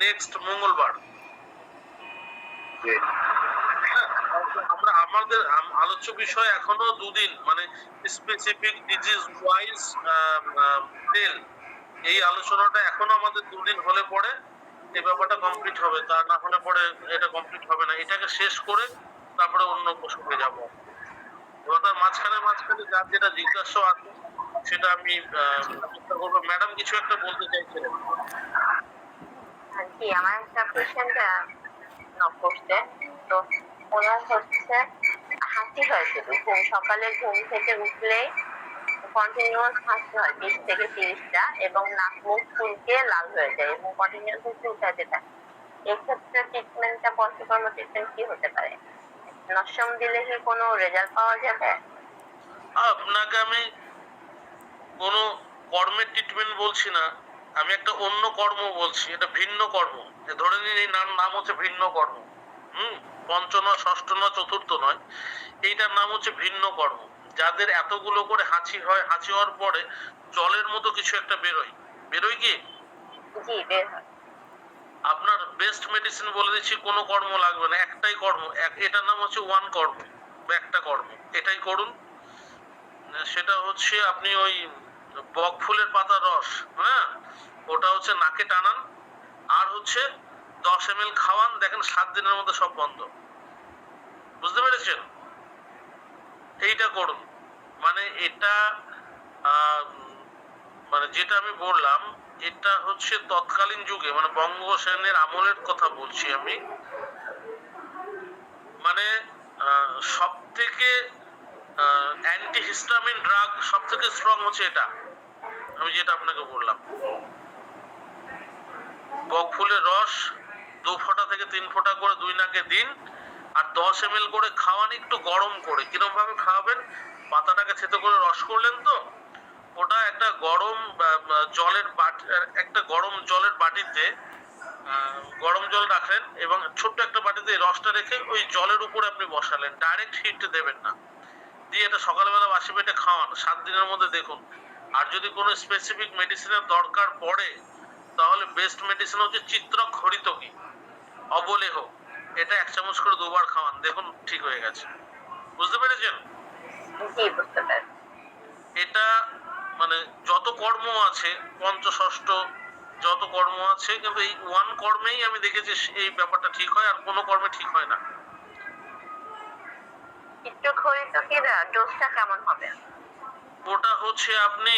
নেক্সট মঙ্গলবার। জি। হ্যাঁ, আমরা আমাদের আলোচ্য বিষয় এখনো 2 দিন, মানে স্পেসিফিক ডিজিজ ওয়াইজ তেল, এই আলোচনাটা এখনো আমাদের 2 দিন হলে পরে এই ব্যাপারটা কমপ্লিট হবে। তা না হলে পরে এটা কমপ্লিট হবে না। এটাকে শেষ করে তারপরে অন্য প্রসঙ্গে যাবো। এবার তার মাঝখানে যার যেটা জিজ্ঞাসা আছে সেটা আমি চেষ্টা করবো। ম্যাডাম কিছু একটা বলতে চাইছিলেন। জি, আমার একটা পেশেন্ট নক করছে। তো ওনার হচ্ছে হাসি হয়, শুধু সকালে ঘুম থেকে উঠলে কন্টিনিউয়াস হাসি হয় 20 থেকে 30টা, এবং নাক মুখ ফুলকে লাল হয়ে যায় এবং কন্টিনিউয়াসলি চুলকাতে থাকে। এক্ষেত্রে ট্রিটমেন্টটা, পঞ্চকর্ম ট্রিটমেন্ট কি হতে পারে? নসম দিলে কি কোনো রেজাল্ট পাওয়া যাবে? আপনাকে আমি কোনো কর্মের ট্রিটমেন্ট বলছি না, আমি একটা অন্য কর্ম বলছি। এটা ভিন্ন কর্ম। ধরে নিন এই নাম হচ্ছে ভিন্ন কর্ম। পঞ্চ নয়, ষষ্ঠ নয়, চতুর্থ নয়, এইটার নাম হচ্ছে ভিন্ন কর্ম। যাদের এতগুলো করে হাঁচি হয়, হাঁচি হওয়ার পরে জলের মতো কিছু একটা বেরোয় কি? জি, বের হয়। আপনার বেস্ট মেডিসিন বলে দিচ্ছি, কোনো কর্ম লাগবে না, একটাই কর্ম, এটার নাম হচ্ছে ওয়ান কর্ম বা একটা কর্ম। এটাই করুন। সেটা হচ্ছে আপনি ওই বক ফুলের পাতার রস, হ্যাঁ, ওটা হচ্ছে নাকে টানান, আর হচ্ছে 10 ml খাওয়ান, দেখেন 7 দিনের মধ্যে সব বন্ধ। বুঝতে পেরেছেন? এইটা করুন। মানে এটা মানে যেটা আমি বললাম, এটা হচ্ছে তৎকালীন যুগে, মানে বঙ্গসেনের আমলের কথা বলছি আমি। মানে সব থেকে অ্যান্টিহিস্টামিন ড্রাগ সব থেকে স্ট্রং হচ্ছে এটা, আমি যেটা আপনাকে বললাম। বক ফুলের রস 2 ফোঁটা থেকে 3 ফোঁটা করে 2 নাকে দিন, আর 10 ml করে খাওয়ান, একটু গরম করে। কিরকম ভাবে খাওয়াবেন? পাতাটাকে থেতো করে রস করলেন, তো ওটা একটা গরম জলের বাটি, একটা গরম জলের বাটিতে গরম জল রাখলেন এবং ছোট্ট একটা বাটিতে রসটা রেখে ওই জলের উপরে আপনি বসালেন, ডাইরেক্ট হিট দেবেন না। দিয়ে এটা সকালবেলা বাসি পেটে খাওয়ান, 7 দিনের মধ্যে দেখুন। আর যদি কোনো স্পেসিফিক মেডিসিনের দরকার পড়ে, তাহলে বেস্ট মেডিসিন হচ্ছে চিত্রক হরিতকি অবলেহ। এটা 1 চামচ করে 2 বার খাওয়ান, দেখুন ঠিক হয়ে গেছে। বুঝতে পেরেছেন? জি, বুঝতে পারছি। এটা মানে যত কর্ম আছে, পঞ্চষষ্ঠ যত কর্ম আছে, কিন্তু এই ওয়ান কর্মেই আমি দেখেছি এই ব্যাপারটা ঠিক হয়, আর কোনো কর্মে ঠিক হয় না। চিত্রকহরিতকির ডোজটা কেমন হবে? ওটা হচ্ছে আপনি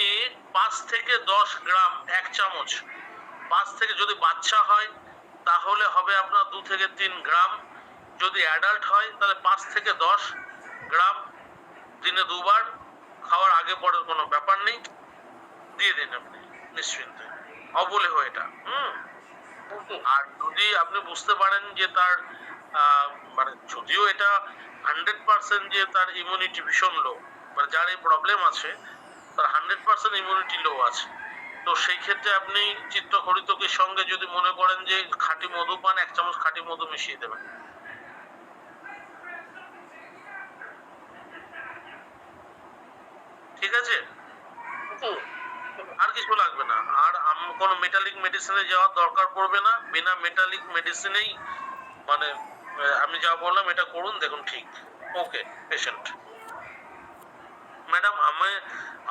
5 থেকে 10 গ্রাম, 1 চামচ। 5 থেকে, যদি বাচ্চা হয় তাহলে হবে আপনার 2 থেকে 3 গ্রাম। যদি অ্যাডাল্ট হয় তাহলে 5 থেকে 10 গ্রাম, দিনে 2 বার, খাওয়ার আগে পরের কোনো ব্যাপার নেই, দিয়ে দিন আপনি নিশ্চিন্তে। অবলেহ এটা। আর যদি আপনি বুঝতে পারেন যে তার মানে, যদিও এটা 100% যে তার ইমিউনিটি ভীষণ লো, মানে যার এই প্রবলেম আছে তার 100% ইমিউনিটি লো আছে, তো সেই ক্ষেত্রে আপনি চিত্রহরিতকির সঙ্গে যদি মনে করেন যে খাঁটি মধু পান, 1 চামচ খাঁটি মধু মিশিয়ে দেবেন। ঠিক আছে? জি। আর কিছু লাগবে না। আর কোনো মেটালিক মেডিসিনে যাওয়ার দরকার পড়বে না। বিনা মেটালিক মেডিসিনেই মানে আমি যা বললাম এটা করুন, দেখুন ঠিক। ওকে পেশেন্ট। ম্যাডাম, আমি আমি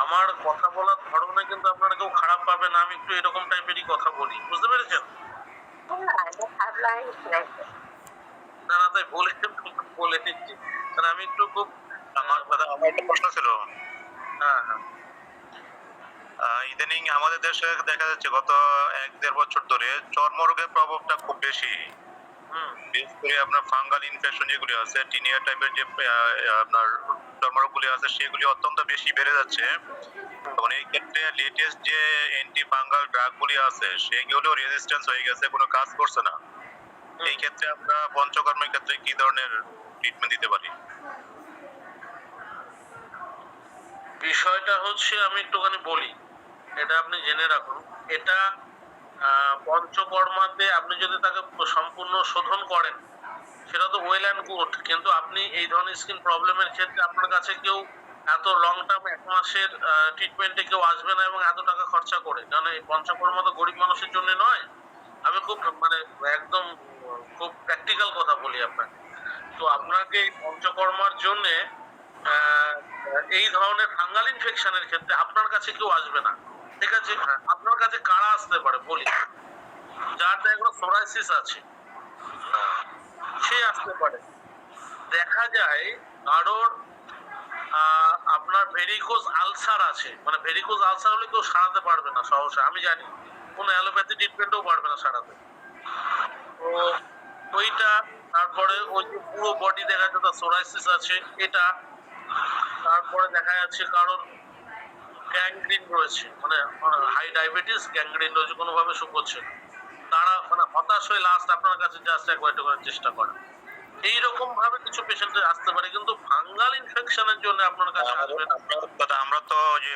আমার কথা বলার ধরনে কিন্তু আপনারা কেউ খারাপ পাবে না, আমি একটু এরকম টাইপেরই কথা বলি, বুঝতে পেরেছেন? না, এটা খারাপ লাগে কিছু নাই। না না, তাই বলে দিচ্ছি, কারণ আমি একটু খুব আমার একটা প্রশ্ন ছিল। হ্যাঁ হ্যাঁ ইদানিং আমাদের দেশে দেখা যাচ্ছে গত 1-1.5 বছর ধরে চর্মরোগের প্রভাবটা খুব বেশি। হুম বিশেষ করে আপনার ফাঙ্গাল ইনফেকশন যেগুলি আছে, টিনিয়া টাইপের যে আপনার চর্মরোগগুলি আছে, সেগুলি অত্যন্ত বেশি বেড়ে যাচ্ছে। তখন এই ক্ষেত্রে লেটেস্ট যে অ্যান্টি ফাঙ্গাল ড্রাগগুলি আছে সেগুলো রেজিস্ট্যান্স হয়ে গেছে, কোনো কাজ করছে না। এই ক্ষেত্রে আমরা পঞ্চকর্মের ক্ষেত্রে কি ধরনের ট্রিটমেন্ট দিতে পারি? বিষয়টা হচ্ছে, আমি একটুখানি বলি, এটা আপনি জেনে রাখুন। এটা পঞ্চকর্মাতে আপনি যদি তাকে সম্পূর্ণ শোধন করেন সেটা তো ওয়েল অ্যান্ড গুড, কিন্তু আপনি এই ধরনের স্কিন প্রবলেমের ক্ষেত্রে আপনার কাছে কেউ এত লং টার্ম 1 মাসের ট্রিটমেন্টে কেউ আসবে না এবং এত টাকা খরচা করে, কারণ এই পঞ্চকর্মা তো গরিব মানুষের জন্য নয়। আমি খুব মানে একদম খুব প্র্যাকটিক্যাল কথা বলি আপনাকে। তো আপনাকে এই পঞ্চকর্মার জন্য এই ধরনের ফাঙ্গাল ইনফেকশনের ক্ষেত্রে আপনার কাছে কেউ আসবে না, ঠিক আছে? আপনার কাছে কারা আসতে পারে বলি, যার দেখো সোরাইসিস আছে সে আসতে পারে। দেখা যায় কারোর আপনার ভেরিকোজ আলসার আছে, মানে ভেরিকোজ আলসার হলে কেউ সারাতে পারবে না সহসা, আমি জানি, কোনো অ্যালোপ্যাথি ট্রিটমেন্টও পারবে না সারাতে। তো ওইটা, তারপরে ওই যে পুরো বডি দেখা যাচ্ছে তার সোরাইসিস আছে এটা, তারপরে দেখা যাচ্ছে কারণ গ্যাংগ্রিন রয়েছে, মানে হাই ডায়াবেটিস গ্যাংগ্রিন রয়েছে, কোনোভাবে শুকোচ্ছে না, তারা মানে হতাশ হয়ে লাস্ট আপনার কাছে জাস্ট একবার একটু করার চেষ্টা করে। এইরকম ভাবে কিছু পেশেন্টের আসতে পারে, কিন্তু ফাঙ্গাল ইনফেকশনের জন্য আপনার কাছে আসবে না। আমরা তো যে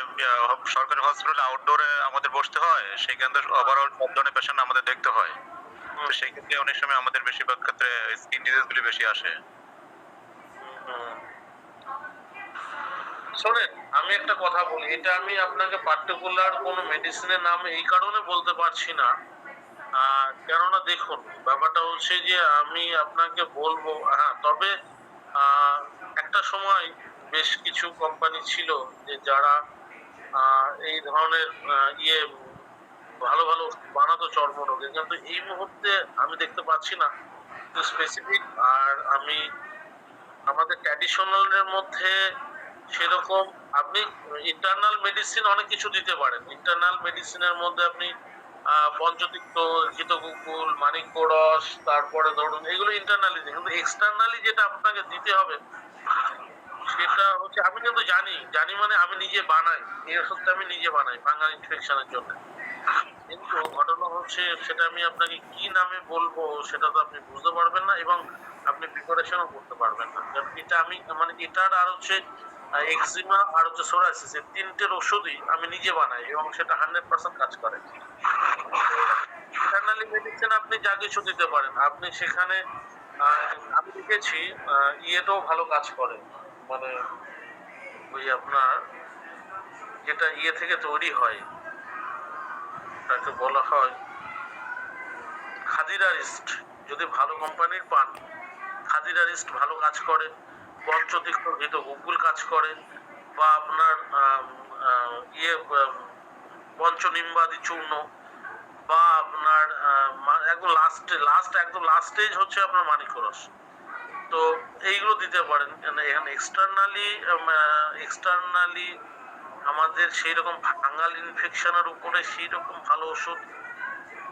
সরকারি হসপিটালে আউটডোরে আমাদের বসতে হয়, সেখানে তো ওভারঅল সব ধরনের পেশেন্ট আমাদের দেখতে হয়। তো সেই ক্ষেত্রে অনেক সময় আমাদের বেশিরভাগ ক্ষেত্রে স্কিন ডিজিজ গুলি বেশি আসে। শোনেন, আমি একটা কথা বলি, এটা আমি আপনাকে পার্টিকুলার কোনো মেডিসিনের নাম এই কারণে বলতে পারছি না, কেননা দেখুন ব্যাপারটা হচ্ছে যে আমি আপনাকে বলবো, হ্যাঁ, তবে একটা সময় বেশ কিছু কোম্পানি ছিল যে যারা এই ধরনের ভালো ভালো বানাতো চর্মরোগে, কিন্তু এই মুহূর্তে আমি দেখতে পাচ্ছি না স্পেসিফিক। আর আমি আমাদের ট্র্যাডিশনালের মধ্যে সেরকম, আপনি ইন্টারনাল মেডিসিন অনেক কিছু দিতে পারেন। ইন্টারনাল মেডিসিনের মধ্যে আপনি পঞ্চতীর্থ, ঘৃতকুকুল, মানিক্য রস, তারপরে ধরুন এগুলো ইন্টারনালি, কিন্তু এক্সটার্নালি যেটা আপনাকে দিতে হবে সেটা হচ্ছে, আমি কিন্তু জানি মানে আমি নিজে বানাই, এই ওষুধটা আমি নিজে বানাই ফাঙ্গাল ইনফেকশনের জন্য। কিন্তু ঘটনা হচ্ছে সেটা আমি আপনাকে কি নামে বলবো সেটা তো আপনি বুঝতে পারবেন না, এবং আপনি প্রিপারেশনও করতে পারবেন না। কারণ এটা আমি মানে এটার আর হচ্ছে এক্সিমা আর হচ্ছে সোরাইসিস, এই তিনটের ওষুধই আমি নিজে বানাই এবং সেটা 100% কাজ করে। ইন্টারনালি মেডিসিন আপনি যা কিছু দিতে পারেন, আপনি সেখানে আমি দেখেছি ইয়েটাও ভালো কাজ করে, মানে ওই আপনার যেটা ইয়ে থেকে তৈরি হয় তাকে বলা হয় খাদিরারিস্ট, যদি ভালো কোম্পানির পান খাদিরারিস্ট ভালো কাজ করে, পঞ্চতীর্থ ঘৃতকুকুল কাজ করে, বা আপনার পঞ্চনিম্বাদি চূর্ণ, বা আপনার একদম একদম লাস্ট স্টেজ হচ্ছে আপনার মানিক্য রস। তো এইগুলো দিতে পারেন। এখানে এক্সটার্নালি আমাদের সেই রকম ফাঙ্গাল ইনফেকশনের উপরে সেই রকম ভালো ওষুধ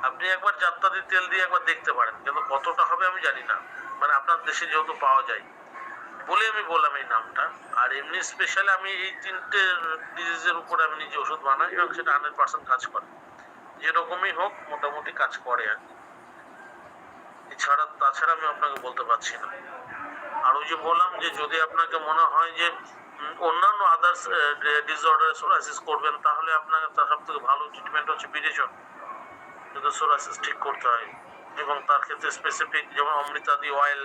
আপনি একবার জাত্তাদি তেল দিয়ে একবার দেখতে পারেন, কিন্তু কতটা হবে আমি জানি না, মানে আপনার দেশে যেহেতু পাওয়া যায় বলে আমি বললাম এই নামটা। আর এমনি স্পেশালি আমি এই তিনটে ডিজিজের উপরে আমি নিজে ওষুধ বানাই এবং সেটা 100% কাজ করে, যেরকমই হোক মোটামুটি কাজ করে আর কি। তাছাড়া আমি আপনাকে বলতে পারছি না। আর ওই যে বললাম যে যদি আপনাকে মনে হয় যে অন্যান্য আদার্স ডিসঅর্ডার সোরাইসিস করবেন, তাহলে আপনাকে তার সব থেকে ভালো ট্রিটমেন্ট হচ্ছে বিরেচন, যদি সোরাইসিস ঠিক করতে হয়। এবং তার ক্ষেত্রে স্পেসিফিক যেমন অমৃতাদি অয়েল,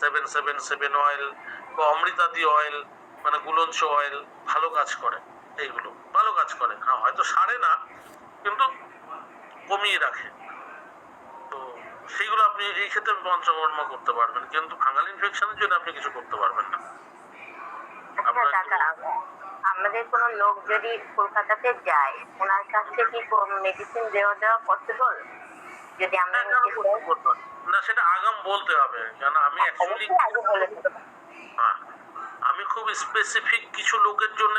777 অয়েল, বা অমৃতাদি অয়েল মানে গুলঞ্চ অয়েল ভালো কাজ করে, এইগুলো ভালো কাজ করে। হ্যাঁ, হয়তো সারে না কিন্তু কমিয়ে রাখে। তো সেইগুলো আপনি এই ক্ষেত্রে পঞ্চকর্ম করতে পারবেন, কিন্তু ফাঙ্গাল ইনফেকশনের জন্য আপনি কিছু করতে পারবেন না। আচ্ছা কাকা, আমাদের কোনো লোক যদি কলকাতাতে যায় ওনার কাছে কি মেডিসিন দেওয়া পসিবল যদি আমরা না, কেন করবো না? না, সেটা আগাম বলতে হবে, কেন আমি অ্যাকচুয়ালি আগে বলে দিতে আমি খুব স্পেসিফিক কিছু লোকের জন্য